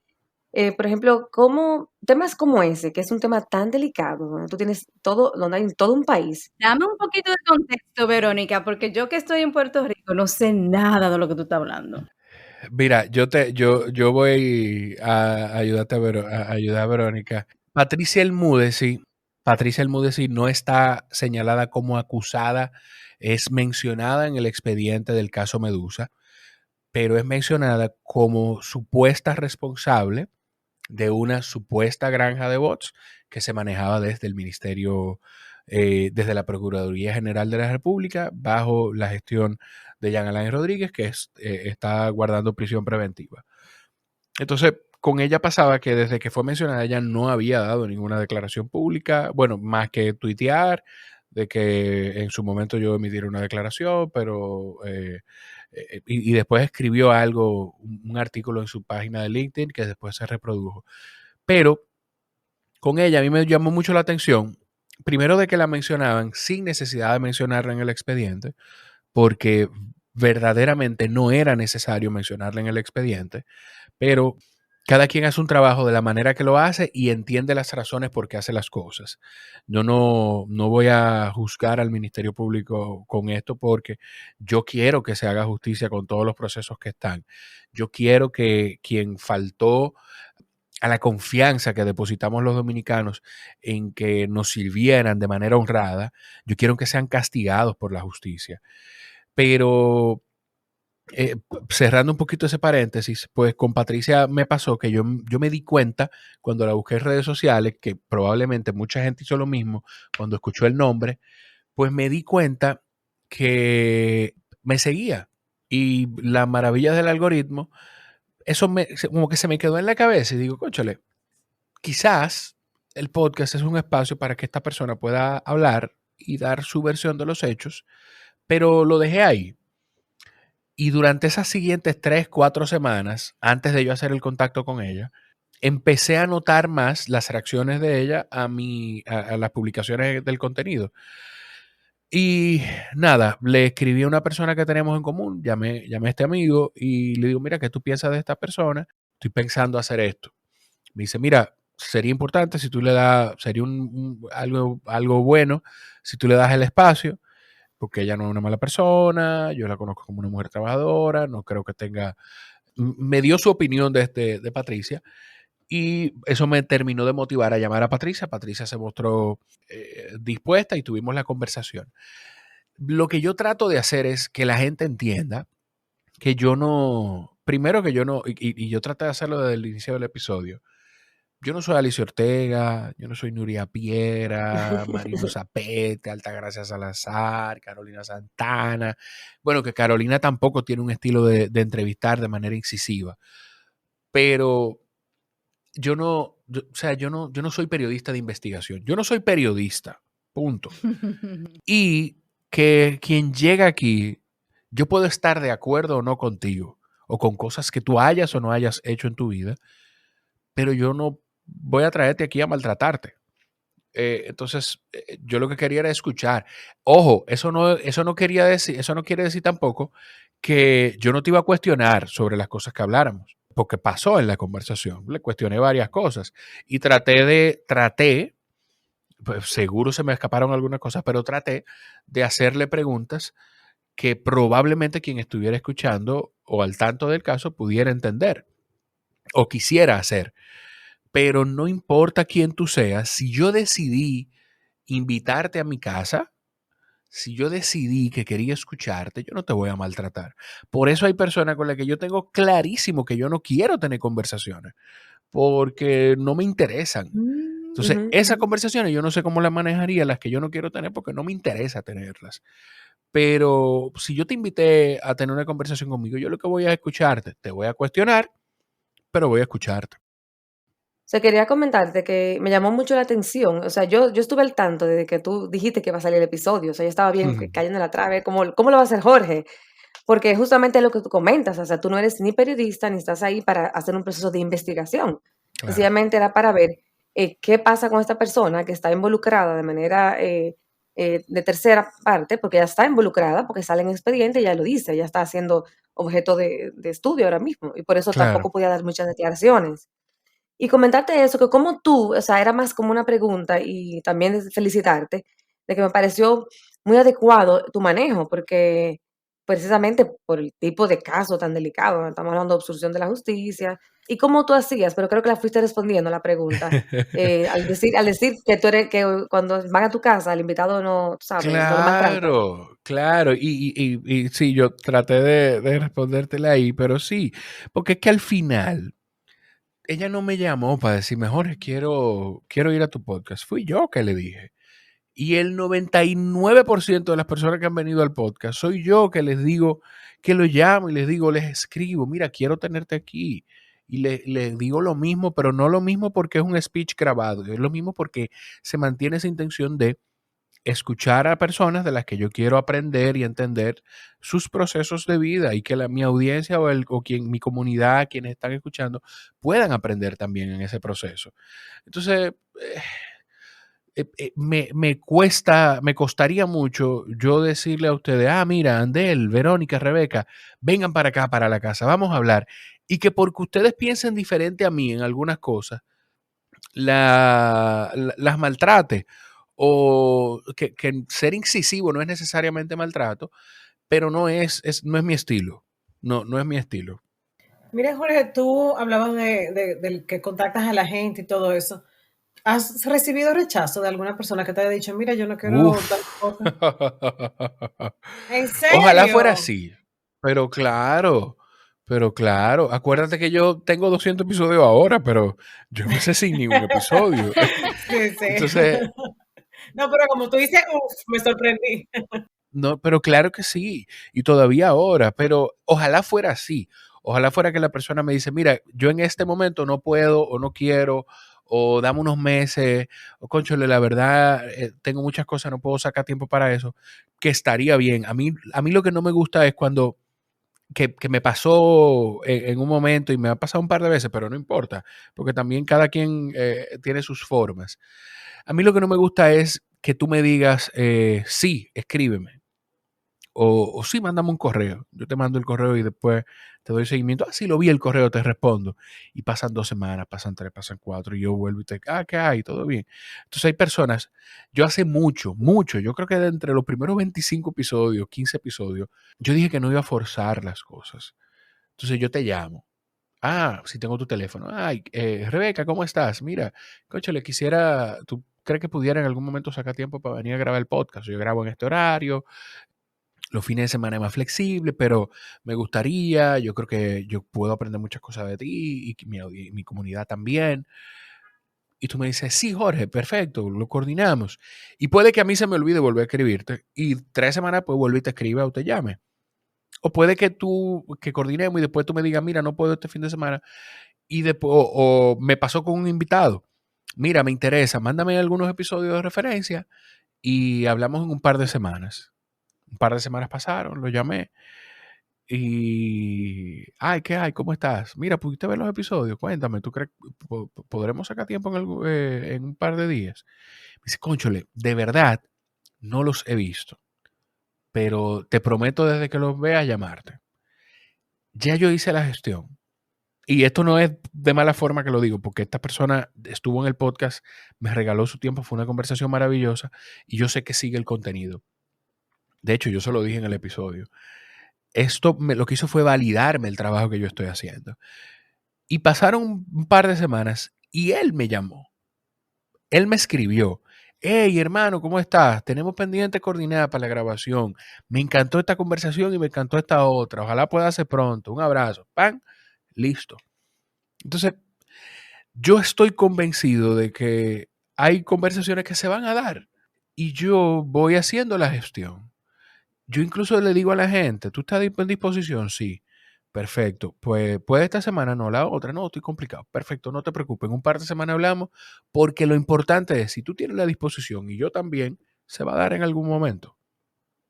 [SPEAKER 6] por ejemplo, temas como ese, que es un tema tan delicado, donde tú tienes donde hay todo un país.
[SPEAKER 2] Dame un poquito de contexto, Verónica, porque yo que estoy en Puerto Rico no sé nada de lo que tú estás hablando.
[SPEAKER 4] Mira, yo voy a ayudarte a ayudar a Verónica. Patricia Almúdez no está señalada como acusada, es mencionada en el expediente del caso Medusa, pero es mencionada como supuesta responsable de una supuesta granja de bots que se manejaba desde el ministerio, desde la Procuraduría General de la República, bajo la gestión de Jean Alain Rodríguez, que está guardando prisión preventiva. Entonces, con ella pasaba que desde que fue mencionada, ella no había dado ninguna declaración pública, bueno, más que tuitear, de que en su momento yo emitiera una declaración, pero y después escribió algo, un artículo en su página de LinkedIn que después se reprodujo. Pero con ella a mí me llamó mucho la atención, primero de que la mencionaban sin necesidad de mencionarla en el expediente, porque verdaderamente no era necesario mencionarla en el expediente, pero cada quien hace un trabajo de la manera que lo hace y entiende las razones por qué hace las cosas. Yo no voy a juzgar al Ministerio Público con esto porque yo quiero que se haga justicia con todos los procesos que están. Yo quiero que quien faltó a la confianza que depositamos los dominicanos en que nos sirvieran de manera honrada, yo quiero que sean castigados por la justicia. Pero cerrando un poquito ese paréntesis, pues con Patricia me pasó que yo me di cuenta cuando la busqué en redes sociales, que probablemente mucha gente hizo lo mismo cuando escuchó el nombre, pues me di cuenta que me seguía. Y la maravilla del algoritmo, eso como que se me quedó en la cabeza y digo, cónchale, quizás el podcast es un espacio para que esta persona pueda hablar y dar su versión de los hechos, pero lo dejé ahí. Y durante esas siguientes 3, 4 semanas, antes de yo hacer el contacto con ella, empecé a notar más las reacciones de ella a las publicaciones del contenido. Y nada, le escribí a una persona que tenemos en común, llamé a este amigo y le digo, mira, ¿qué tú piensas de esta persona? Estoy pensando hacer esto. Me dice, mira, sería importante si tú le das, sería algo bueno si tú le das el espacio, porque ella no es una mala persona, yo la conozco como una mujer trabajadora, no creo que tenga... Me dio su opinión de Patricia y eso me terminó de motivar a llamar a Patricia. Patricia se mostró dispuesta y tuvimos la conversación. Lo que yo trato de hacer es que la gente entienda que yo no, primero que yo no, y yo traté de hacerlo desde el inicio del episodio, yo no soy Alicia Ortega, yo no soy Nuria Piera, Marino Zapete, Altagracia Salazar, Carolina Santana. Bueno, que Carolina tampoco tiene un estilo de entrevistar de manera incisiva, pero yo no soy periodista de investigación. Yo no soy periodista, punto. Y que quien llega aquí, yo puedo estar de acuerdo o no contigo, o con cosas que tú hayas o no hayas hecho en tu vida, pero yo no voy a traerte aquí a maltratarte. Entonces, yo lo que quería era escuchar. Ojo, eso no quiere decir tampoco que yo no te iba a cuestionar sobre las cosas que habláramos, porque pasó en la conversación. Le cuestioné varias cosas y pues seguro se me escaparon algunas cosas, pero traté de hacerle preguntas que probablemente quien estuviera escuchando o al tanto del caso pudiera entender o quisiera hacer. Pero no importa quién tú seas, si yo decidí invitarte a mi casa, si yo decidí que quería escucharte, yo no te voy a maltratar. Por eso hay personas con las que yo tengo clarísimo que yo no quiero tener conversaciones, porque no me interesan. Entonces, esas conversaciones yo no sé cómo las manejaría, las que yo no quiero tener, porque no me interesa tenerlas. Pero si yo te invité a tener una conversación conmigo, yo lo que voy a escucharte, te voy a cuestionar, pero voy a escucharte.
[SPEAKER 6] O sea, quería comentarte que me llamó mucho la atención. O sea, yo estuve al tanto desde que tú dijiste que iba a salir el episodio. O sea, yo estaba bien cayendo en la trave. ¿Cómo lo va a hacer Jorge? Porque justamente es lo que tú comentas. O sea, tú no eres ni periodista ni estás ahí para hacer un proceso de investigación.
[SPEAKER 4] Claro.
[SPEAKER 6] Sencillamente era para ver qué pasa con esta persona que está involucrada de manera de tercera parte, porque ya está involucrada, porque sale en expediente y ya lo dice, ya está siendo objeto de estudio ahora mismo. Y por eso tampoco podía dar muchas declaraciones. Y comentarte eso, que como tú, o sea, era más como una pregunta y también felicitarte, de que me pareció muy adecuado tu manejo, porque precisamente por el tipo de caso tan delicado, ¿no? Estamos hablando de obstrucción de la justicia, y cómo tú hacías, pero creo que la fuiste respondiendo a la pregunta, al decir que tú eres, que cuando van a tu casa, el invitado no, ¿sabes? No lo maltrata.
[SPEAKER 4] Claro. Y sí, yo traté de respondértela ahí, pero sí, porque es que al final ella no me llamó para decirme, Jorge, quiero ir a tu podcast. Fui yo que le dije. Y el 99% de las personas que han venido al podcast, soy yo que les digo, que los llamo y les digo, les escribo, mira, quiero tenerte aquí. Y les digo lo mismo, pero no lo mismo porque es un speech grabado, es lo mismo porque se mantiene esa intención de escuchar a personas de las que yo quiero aprender y entender sus procesos de vida y que mi audiencia mi comunidad, quienes están escuchando, puedan aprender también en ese proceso. Entonces, me costaría mucho yo decirle a ustedes, mira, Andel, Verónica, Rebeca, vengan para acá, para la casa, vamos a hablar. Y que porque ustedes piensen diferente a mí en algunas cosas, las maltrate. O que ser incisivo no es necesariamente maltrato, pero no es mi estilo. No es mi estilo.
[SPEAKER 5] Mira, Jorge, tú hablabas del que contactas a la gente y todo eso. ¿Has recibido rechazo de alguna persona que te haya dicho, mira, yo no quiero tal cosa? ¿En serio?
[SPEAKER 4] Ojalá fuera así, pero claro. Acuérdate que yo tengo 200 episodios ahora, pero yo empecé sin ningún episodio.
[SPEAKER 5] Sí.
[SPEAKER 4] Entonces,
[SPEAKER 5] no, pero como tú dices, me sorprendí.
[SPEAKER 4] No, pero claro que sí, y todavía ahora, pero ojalá fuera así. Ojalá fuera que la persona me dice, mira, yo en este momento no puedo o no quiero, o dame unos meses, o cónchale, la verdad, tengo muchas cosas, no puedo sacar tiempo para eso, que estaría bien. A mí lo que no me gusta es cuando, que me pasó en un momento, y me ha pasado un par de veces, pero no importa, porque también cada quien tiene sus formas. A mí lo que no me gusta es que tú me digas, sí, escríbeme. o sí, mándame un correo. Yo te mando el correo y después te doy seguimiento. Ah, sí, lo vi el correo, te respondo. Y pasan 2 semanas, pasan 3, pasan 4 y yo vuelvo y ¿qué hay? ¿Todo bien? Entonces hay personas, yo hace mucho, yo creo que de entre los primeros 25 episodios, 15 episodios, yo dije que no iba a forzar las cosas. Entonces yo te llamo. Ah, si tengo tu teléfono. Ay, Rebeca, ¿cómo estás? Mira, coche, le quisiera, ¿tú crees que pudiera en algún momento sacar tiempo para venir a grabar el podcast? Yo grabo en este horario, los fines de semana es más flexible, pero me gustaría, yo creo que yo puedo aprender muchas cosas de ti y que mi comunidad también. Y tú me dices, sí, Jorge, perfecto, lo coordinamos. Y puede que a mí se me olvide volver a escribirte y 3 semanas pues vuelvo y te escriba o te llame. O puede que coordinemos y después tú me digas, mira, no puedo este fin de semana. Y después, o me pasó con un invitado. Mira, me interesa, mándame algunos episodios de referencia y hablamos en un par de semanas. Un par de semanas pasaron, lo llamé y, ay, ¿qué hay? ¿Cómo estás? Mira, ¿pudiste ver los episodios? Cuéntame, ¿tú crees que podremos sacar tiempo en un par de días? Me dice, cónchole, de verdad, no los he visto, pero te prometo desde que los vea llamarte. Ya yo hice la gestión. Y esto no es de mala forma que lo digo, porque esta persona estuvo en el podcast, me regaló su tiempo, fue una conversación maravillosa y yo sé que sigue el contenido. De hecho, yo se lo dije en el episodio. Esto lo que hizo fue validarme el trabajo que yo estoy haciendo. Y pasaron un par de semanas y él me llamó. Él me escribió. Hey, hermano, ¿cómo estás? Tenemos pendiente coordinada para la grabación. Me encantó esta conversación y me encantó esta otra. Ojalá pueda ser pronto. Un abrazo. ¡Pam! Listo. Entonces, yo estoy convencido de que hay conversaciones que se van a dar y yo voy haciendo la gestión. Yo incluso le digo a la gente, ¿tú estás en disposición? Sí. Perfecto. Pues esta semana no, la otra no, estoy complicado. Perfecto, no te preocupes. En un par de semanas hablamos porque lo importante es, si tú tienes la disposición y yo también, se va a dar en algún momento.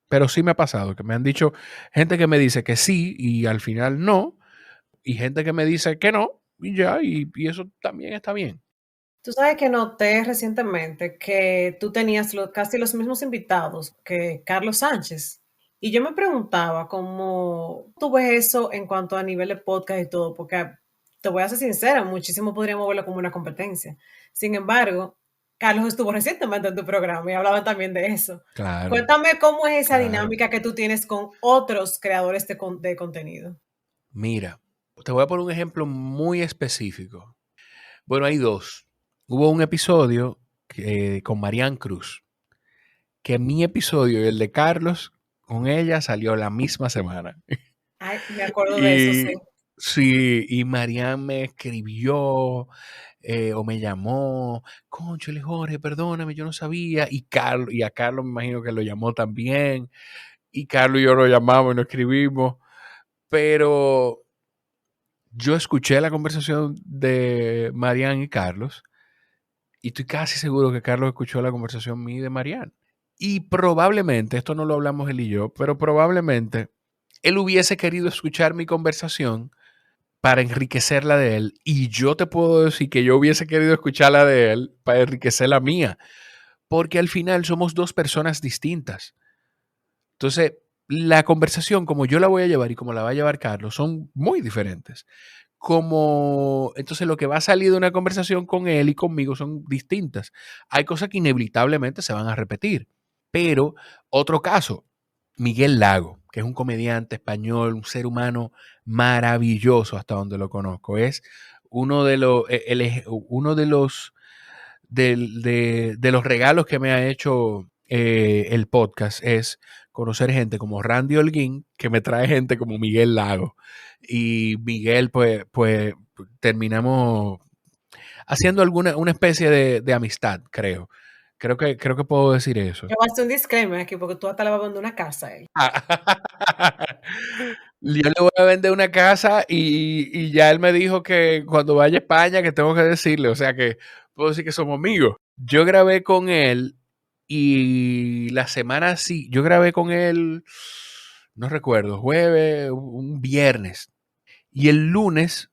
[SPEAKER 4] Pero sí me ha pasado que me han dicho gente que me dice que sí y al final no, y gente que me dice que no y ya, y eso también está bien.
[SPEAKER 5] Tú sabes que noté recientemente que tú tenías casi los mismos invitados que Carlos Sánchez. Y yo me preguntaba cómo tú ves eso en cuanto a nivel de podcast y todo, porque te voy a ser sincera, muchísimo podríamos verlo como una competencia. Sin embargo, Carlos estuvo recientemente en tu programa y hablaban también de eso.
[SPEAKER 4] Claro,
[SPEAKER 5] Cuéntame cómo es esa
[SPEAKER 4] claro.
[SPEAKER 5] dinámica que tú tienes con otros creadores de contenido.
[SPEAKER 4] Mira, te voy a poner un ejemplo muy específico. Bueno, hay 2. Hubo un episodio con Marianne Cruz, que mi episodio y el de Carlos con ella salió la misma semana.
[SPEAKER 5] Ay, me acuerdo de eso, sí.
[SPEAKER 4] Sí, y Marianne me escribió o me llamó, cónchale Jorge, perdóname, yo no sabía. Y a Carlos me imagino que lo llamó también. Y Carlos y yo lo llamamos y nos escribimos. Pero yo escuché la conversación de Marianne y Carlos y estoy casi seguro que Carlos escuchó la conversación mía y de Marianne. Y probablemente, esto no lo hablamos él y yo, pero probablemente él hubiese querido escuchar mi conversación para enriquecer la de él. Y yo te puedo decir que yo hubiese querido escuchar la de él para enriquecer la mía. Porque al final somos 2 personas distintas. Entonces, la conversación, como yo la voy a llevar y como la va a llevar Carlos, son muy diferentes. Entonces lo que va a salir de una conversación con él y conmigo son distintas. Hay cosas que inevitablemente se van a repetir. Pero otro caso, Miguel Lago, que es un comediante español, un ser humano maravilloso hasta donde lo conozco. Es uno de los regalos que me ha hecho el podcast es conocer gente como Randy Holguín, que me trae gente como Miguel Lago. Y Miguel, pues terminamos haciendo una especie de amistad, creo. Creo que puedo decir eso.
[SPEAKER 5] Yo voy a hacer un disclaimer aquí porque tú hasta le vas a vender una casa a él.
[SPEAKER 4] Yo le voy a vender una casa y ya él me dijo que cuando vaya a España que tengo que decirle, o sea que puedo decir que somos amigos. Yo grabé con él y la semana sí, yo grabé con él, no recuerdo, jueves, un viernes. Y el lunes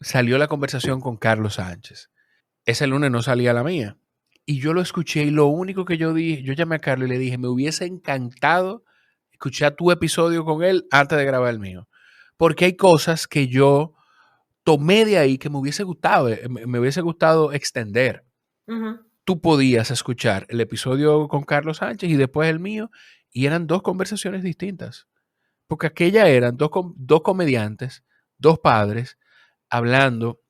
[SPEAKER 4] salió la conversación con Carlos Sánchez. Ese lunes no salía la mía. Y yo lo escuché y lo único que yo dije, yo llamé a Carlos y le dije, me hubiese encantado escuché tu episodio con él antes de grabar el mío. Porque hay cosas que yo tomé de ahí que me hubiese gustado extender.
[SPEAKER 5] Ujú.
[SPEAKER 4] Tú podías escuchar el episodio con Carlos Sánchez y después el mío, y eran dos conversaciones distintas. Porque aquella eran dos comediantes, dos padres, hablando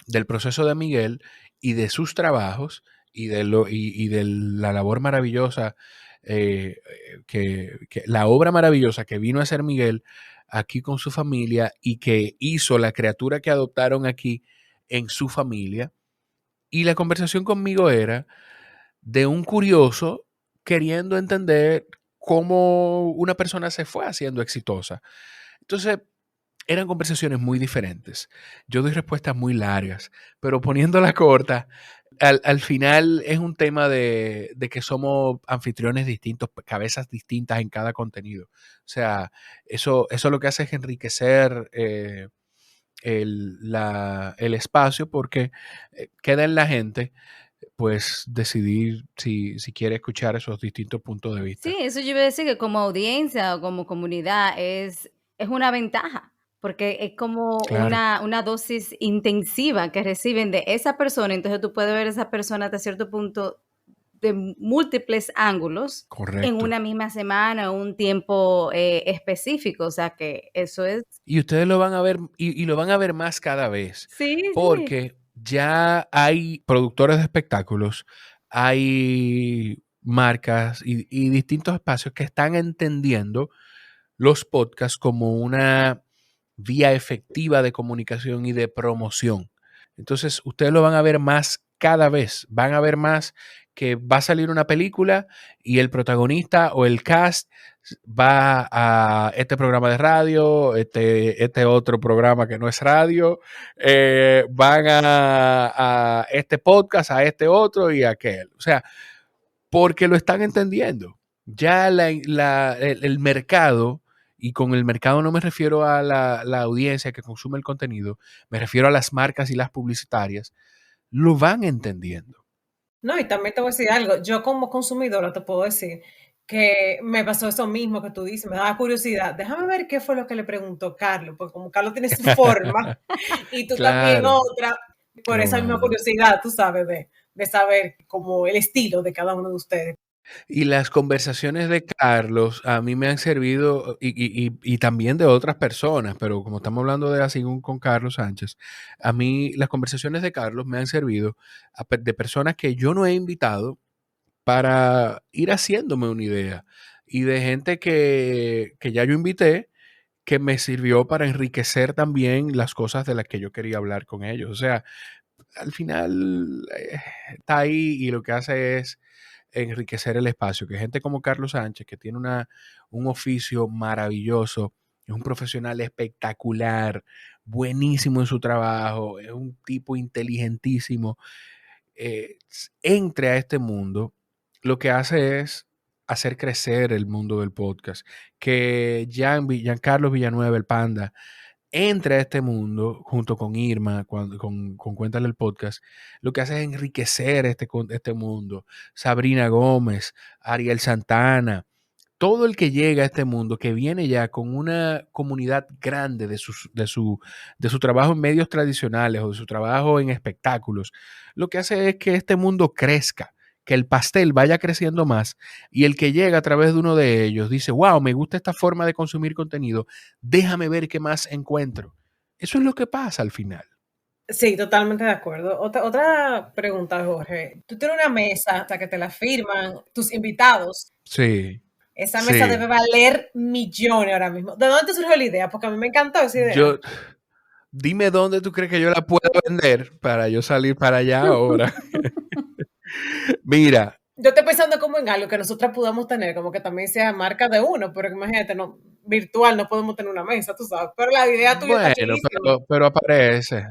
[SPEAKER 4] del proceso de Miguel y de sus trabajos y de la labor maravillosa, la obra maravillosa que vino a hacer Miguel aquí con su familia y que hizo la criatura que adoptaron aquí en su familia. Y la conversación conmigo era de un curioso queriendo entender cómo una persona se fue haciendo exitosa. Entonces, eran conversaciones muy diferentes. Yo doy respuestas muy largas, pero poniéndola corta, al final es un tema de que somos anfitriones distintos, cabezas distintas en cada contenido. O sea, eso lo que hace es enriquecer el espacio, porque queda en la gente pues decidir si quiere escuchar esos distintos puntos de
[SPEAKER 2] Sí,
[SPEAKER 4] vista.
[SPEAKER 2] eso yo iba a decir que como audiencia o como comunidad es una ventaja, porque es como
[SPEAKER 4] Claro,
[SPEAKER 2] una dosis intensiva que reciben de esa persona, entonces tú puedes ver a esa persona hasta cierto punto de múltiples ángulos en
[SPEAKER 4] correcto.
[SPEAKER 2] una misma semana, un tiempo específico, o sea que eso es...
[SPEAKER 4] Y ustedes lo van a ver, y lo van a ver más cada vez,
[SPEAKER 2] Sí, sí.
[SPEAKER 4] porque ya hay productores de espectáculos, hay marcas y distintos espacios que están entendiendo los podcasts como una vía efectiva de comunicación y de promoción. Entonces, ustedes lo van a ver más cada vez. Van a ver más que va a salir una película y el protagonista o el cast va a este programa de radio, este otro programa que no es radio, van a este podcast, a este otro y a aquel. O sea, porque lo están entendiendo. Ya el mercado, y con el mercado no me refiero a la audiencia que consume el contenido, me refiero a las marcas y las publicitarias, lo van entendiendo.
[SPEAKER 5] No, y también te voy a decir algo. Yo como consumidora te puedo decir que me pasó eso mismo que tú dices, me daba curiosidad. Déjame ver qué fue lo que le preguntó Carlos, porque como Carlos tiene su forma y tú también
[SPEAKER 4] Claro,
[SPEAKER 5] otra, por esa misma
[SPEAKER 4] claro.
[SPEAKER 5] curiosidad, tú sabes, de saber como el estilo de cada uno de ustedes.
[SPEAKER 4] Y las conversaciones de Carlos a mí me han servido, y también de otras personas, pero como estamos hablando de así con Carlos Sánchez, a mí las conversaciones de Carlos me han servido de personas que yo no he invitado para ir haciéndome una idea, y de gente que ya yo invité, que me sirvió para enriquecer también las cosas de las que yo quería hablar con ellos. O sea, al final está ahí y lo que hace es enriquecer el espacio. Que gente como Carlos Sánchez, que tiene un oficio maravilloso, es un profesional espectacular, buenísimo en su trabajo, es un tipo inteligentísimo, entre a este mundo, lo que hace es hacer crecer el mundo del podcast. Que Giancarlo Villanueva, el Panda, entre a este mundo junto con Irma, con Cuéntale el Podcast, lo que hace es enriquecer este mundo. Sabrina Gómez, Ariel Santana, todo el que llega a este mundo, que viene ya con una comunidad grande de su trabajo en medios tradicionales o de su trabajo en espectáculos, lo que hace es que este mundo crezca, que el pastel vaya creciendo más, y el que llega a través de uno de ellos dice, wow, me gusta esta forma de consumir contenido, déjame ver qué más encuentro. Eso es lo que pasa al final.
[SPEAKER 5] Sí, totalmente de acuerdo. Otra pregunta, Jorge. Tú tienes una mesa hasta que te la firman tus invitados.
[SPEAKER 4] Sí,
[SPEAKER 5] Esa mesa
[SPEAKER 4] sí.
[SPEAKER 5] debe valer millones ahora mismo. ¿De dónde te surgió la idea? Porque a mí me encantó esa idea.
[SPEAKER 4] Dime dónde tú crees que yo la puedo vender para yo salir para allá ahora. Mira,
[SPEAKER 5] Yo estoy pensando como en algo que nosotras podamos tener, como que también sea marca de uno, pero imagínate, no, virtual no podemos tener una mesa, tú sabes. Pero la idea tuya está
[SPEAKER 4] bueno,
[SPEAKER 5] chulísima.
[SPEAKER 4] pero aparece.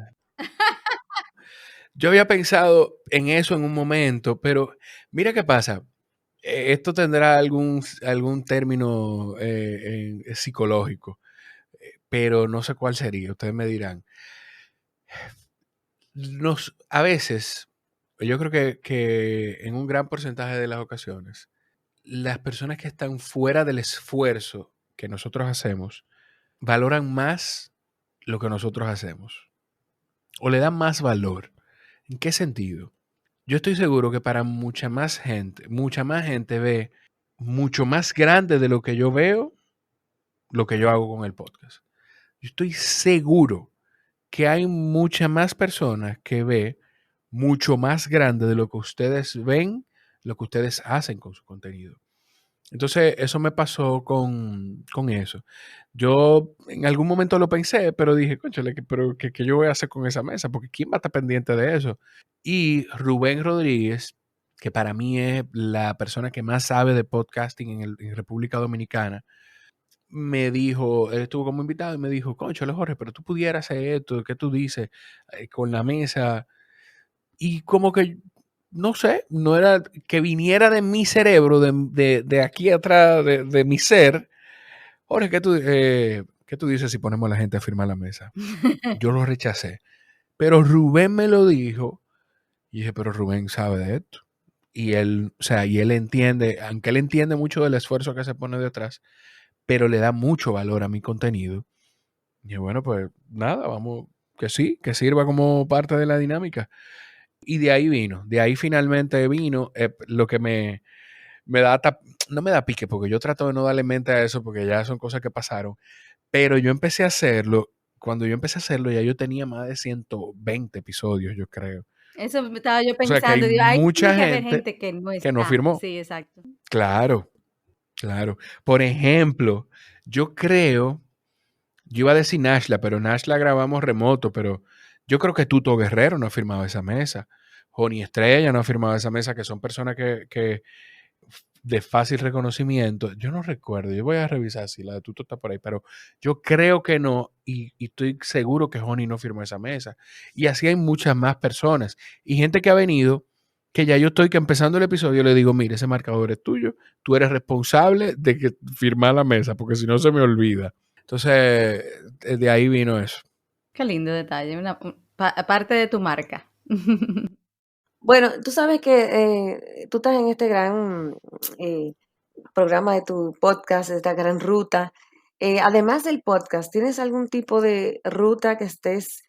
[SPEAKER 4] Yo había pensado en eso en un momento, pero mira qué pasa. Esto tendrá algún término psicológico, pero no sé cuál sería. Ustedes me dirán. A veces, yo creo que en un gran porcentaje de las ocasiones, las personas que están fuera del esfuerzo que nosotros hacemos valoran más lo que nosotros hacemos o le dan más valor. ¿En qué sentido? Yo estoy seguro que para mucha más gente ve mucho más grande de lo que yo veo, lo que yo hago con el podcast. Yo estoy seguro que hay muchas más personas que ve mucho más grande de lo que ustedes ven, lo que ustedes hacen con su contenido. Entonces, eso me pasó con eso. Yo en algún momento lo pensé, pero dije, cónchale, pero ¿qué yo voy a hacer con esa mesa? Porque ¿quién va a estar pendiente de eso? Y Rubén Rodríguez, que para mí es la persona que más sabe de podcasting en República Dominicana, me dijo, él estuvo como invitado y me dijo, cónchale, Jorge, pero tú pudieras hacer esto, ¿qué tú dices? Con la mesa. Y como que, no sé, no era que viniera de mi cerebro, de aquí atrás, de mi ser. Jorge, ¿qué tú dices si ponemos a la gente a firmar la mesa? Yo lo rechacé. Pero Rubén me lo dijo y dije, pero Rubén sabe de esto. Y él, o sea, y él entiende, aunque él entiende mucho del esfuerzo que se pone detrás, pero le da mucho valor a mi contenido. Y dije, bueno, pues nada, vamos, que sí, que sirva como parte de la dinámica. Y de ahí finalmente vino lo que me da, no me da pique, porque yo trato de no darle mente a eso, porque ya son cosas que pasaron, pero yo empecé a hacerlo, cuando yo empecé a hacerlo ya yo tenía más de 120 episodios, yo creo.
[SPEAKER 2] Eso estaba yo
[SPEAKER 4] O sea que hay
[SPEAKER 2] pensando, digo, ahí tiene
[SPEAKER 4] mucha
[SPEAKER 2] que haber
[SPEAKER 4] gente
[SPEAKER 2] gente que no
[SPEAKER 4] que no
[SPEAKER 2] está.
[SPEAKER 4] firmó.
[SPEAKER 2] Sí, exacto.
[SPEAKER 4] Claro, claro. Por ejemplo, yo creo, yo iba a decir Nashla, pero Nashla grabamos remoto, pero yo creo que Tuto Guerrero no ha firmado esa mesa. Joni Estrella no ha firmado esa mesa, que son personas que de fácil reconocimiento. Yo no recuerdo, yo voy a revisar si la de Tuto está por ahí, pero yo creo que no, y estoy seguro que Joni no firmó esa mesa. Y así hay muchas más personas y gente que ha venido, que ya yo estoy que empezando el episodio le digo, mire, ese marcador es tuyo, tú eres responsable de que firmar la mesa, porque si no se me olvida. Entonces, de ahí vino eso.
[SPEAKER 2] Qué lindo detalle, parte de tu marca.
[SPEAKER 6] Bueno, tú sabes que tú estás en este gran programa de tu podcast, esta gran ruta. Además del podcast, ¿tienes algún tipo de ruta que estés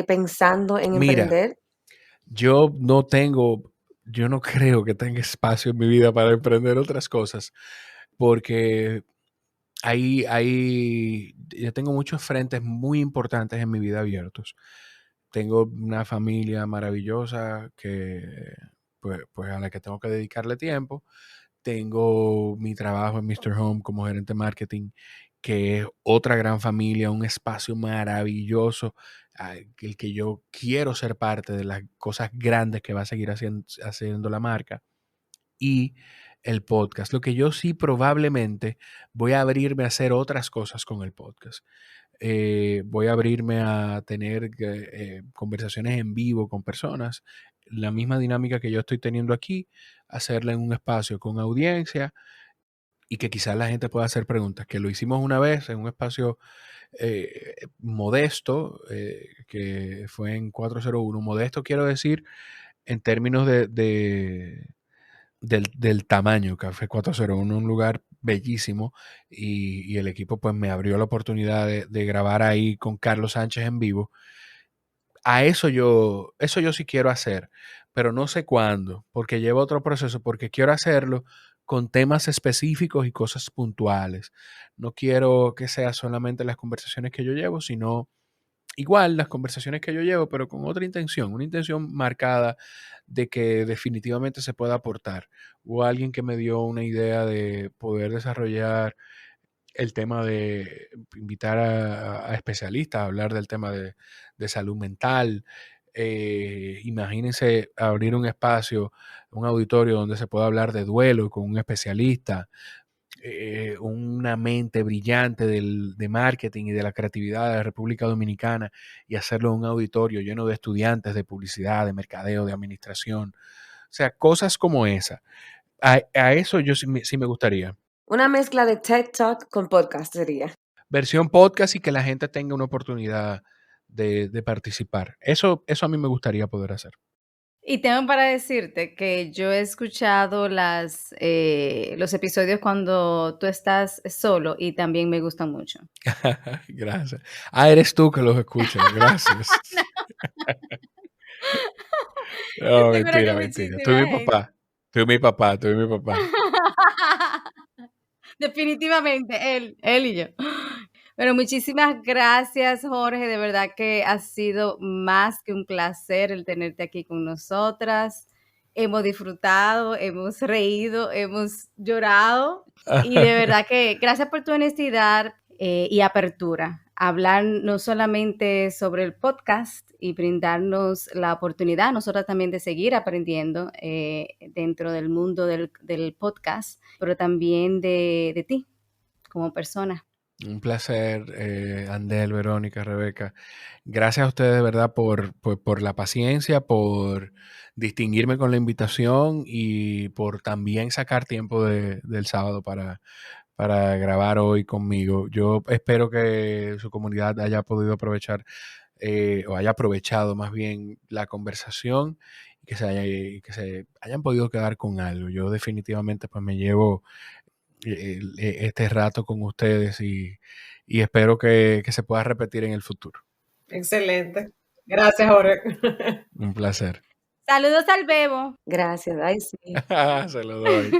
[SPEAKER 6] pensando en
[SPEAKER 4] Mira,
[SPEAKER 6] emprender?
[SPEAKER 4] yo no creo que tenga espacio en mi vida para emprender otras cosas, porque yo tengo muchos frentes muy importantes en mi vida abiertos. Tengo una familia maravillosa que, pues a la que tengo que dedicarle tiempo. Tengo mi trabajo en Mr. Home como gerente de marketing, que es otra gran familia, un espacio maravilloso, el que yo quiero ser parte de las cosas grandes que va a seguir haciendo la marca. Y el podcast. Lo que yo sí probablemente voy a abrirme a hacer otras cosas con el podcast. Voy a abrirme a tener conversaciones en vivo con personas. La misma dinámica que yo estoy teniendo aquí, hacerla en un espacio con audiencia y que quizás la gente pueda hacer preguntas, que lo hicimos una vez en un espacio modesto, que fue en 401. Modesto quiero decir en términos del tamaño. Café 401, un lugar bellísimo, y el equipo pues me abrió la oportunidad de grabar ahí con Carlos Sánchez en vivo. Eso yo sí quiero hacer, pero no sé cuándo, porque lleva otro proceso, porque quiero hacerlo con temas específicos y cosas puntuales. No quiero que sea solamente las conversaciones que yo llevo, sino igual las conversaciones que yo llevo, pero con otra intención, una intención marcada de que definitivamente se pueda aportar. Hubo alguien que me dio una idea de poder desarrollar el tema de invitar a especialistas a hablar del tema de salud mental. Imagínense abrir un espacio, un auditorio donde se pueda hablar de duelo con un especialista, una mente brillante de marketing y de la creatividad de la República Dominicana, y hacerlo en un auditorio lleno de estudiantes de publicidad, de mercadeo, de administración. O sea, cosas como esa. A eso yo sí me gustaría.
[SPEAKER 6] Una mezcla de TED Talk con podcast sería.
[SPEAKER 4] Versión podcast y que la gente tenga una oportunidad de participar. Eso a mí me gustaría poder hacer.
[SPEAKER 2] Y tengo para decirte que yo he escuchado los episodios cuando tú estás solo y también me gustan mucho.
[SPEAKER 4] Gracias. Eres tú que los escuchas. Gracias. No,
[SPEAKER 2] Estoy segura que
[SPEAKER 4] mentira. Tú y
[SPEAKER 2] muchísima
[SPEAKER 4] mi
[SPEAKER 2] gente.
[SPEAKER 4] papá. Tú y mi papá.
[SPEAKER 2] Definitivamente, él y yo. Bueno, muchísimas gracias, Jorge. De verdad que ha sido más que un placer el tenerte aquí con nosotras. Hemos disfrutado, hemos reído, hemos llorado y de verdad que gracias por tu honestidad y apertura. Hablar no solamente sobre el podcast y brindarnos la oportunidad, nosotras también de seguir aprendiendo dentro del mundo del podcast, pero también de ti como persona.
[SPEAKER 4] Un placer, Andel, Verónica, Rebeca. Gracias a ustedes de verdad por la paciencia, por distinguirme con la invitación y por también sacar tiempo del sábado para grabar hoy conmigo. Yo espero que su comunidad haya podido aprovechar o haya aprovechado más bien la conversación y que se hayan podido quedar con algo. Yo definitivamente pues me llevo este rato con ustedes y espero que se pueda repetir en el futuro.
[SPEAKER 5] Excelente. Gracias, Jorge.
[SPEAKER 4] Un placer.
[SPEAKER 2] Saludos al Bebo.
[SPEAKER 6] Gracias, ay sí.
[SPEAKER 4] Se lo doy.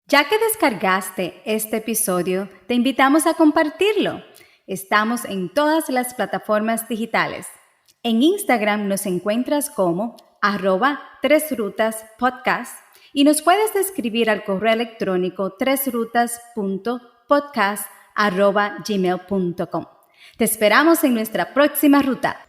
[SPEAKER 2] Ya que descargaste este episodio, te invitamos a compartirlo. Estamos en todas las plataformas digitales. En Instagram nos encuentras como @tresrutaspodcast y nos puedes escribir al correo electrónico tresrutas.podcast@gmail.com. Te esperamos en nuestra próxima ruta.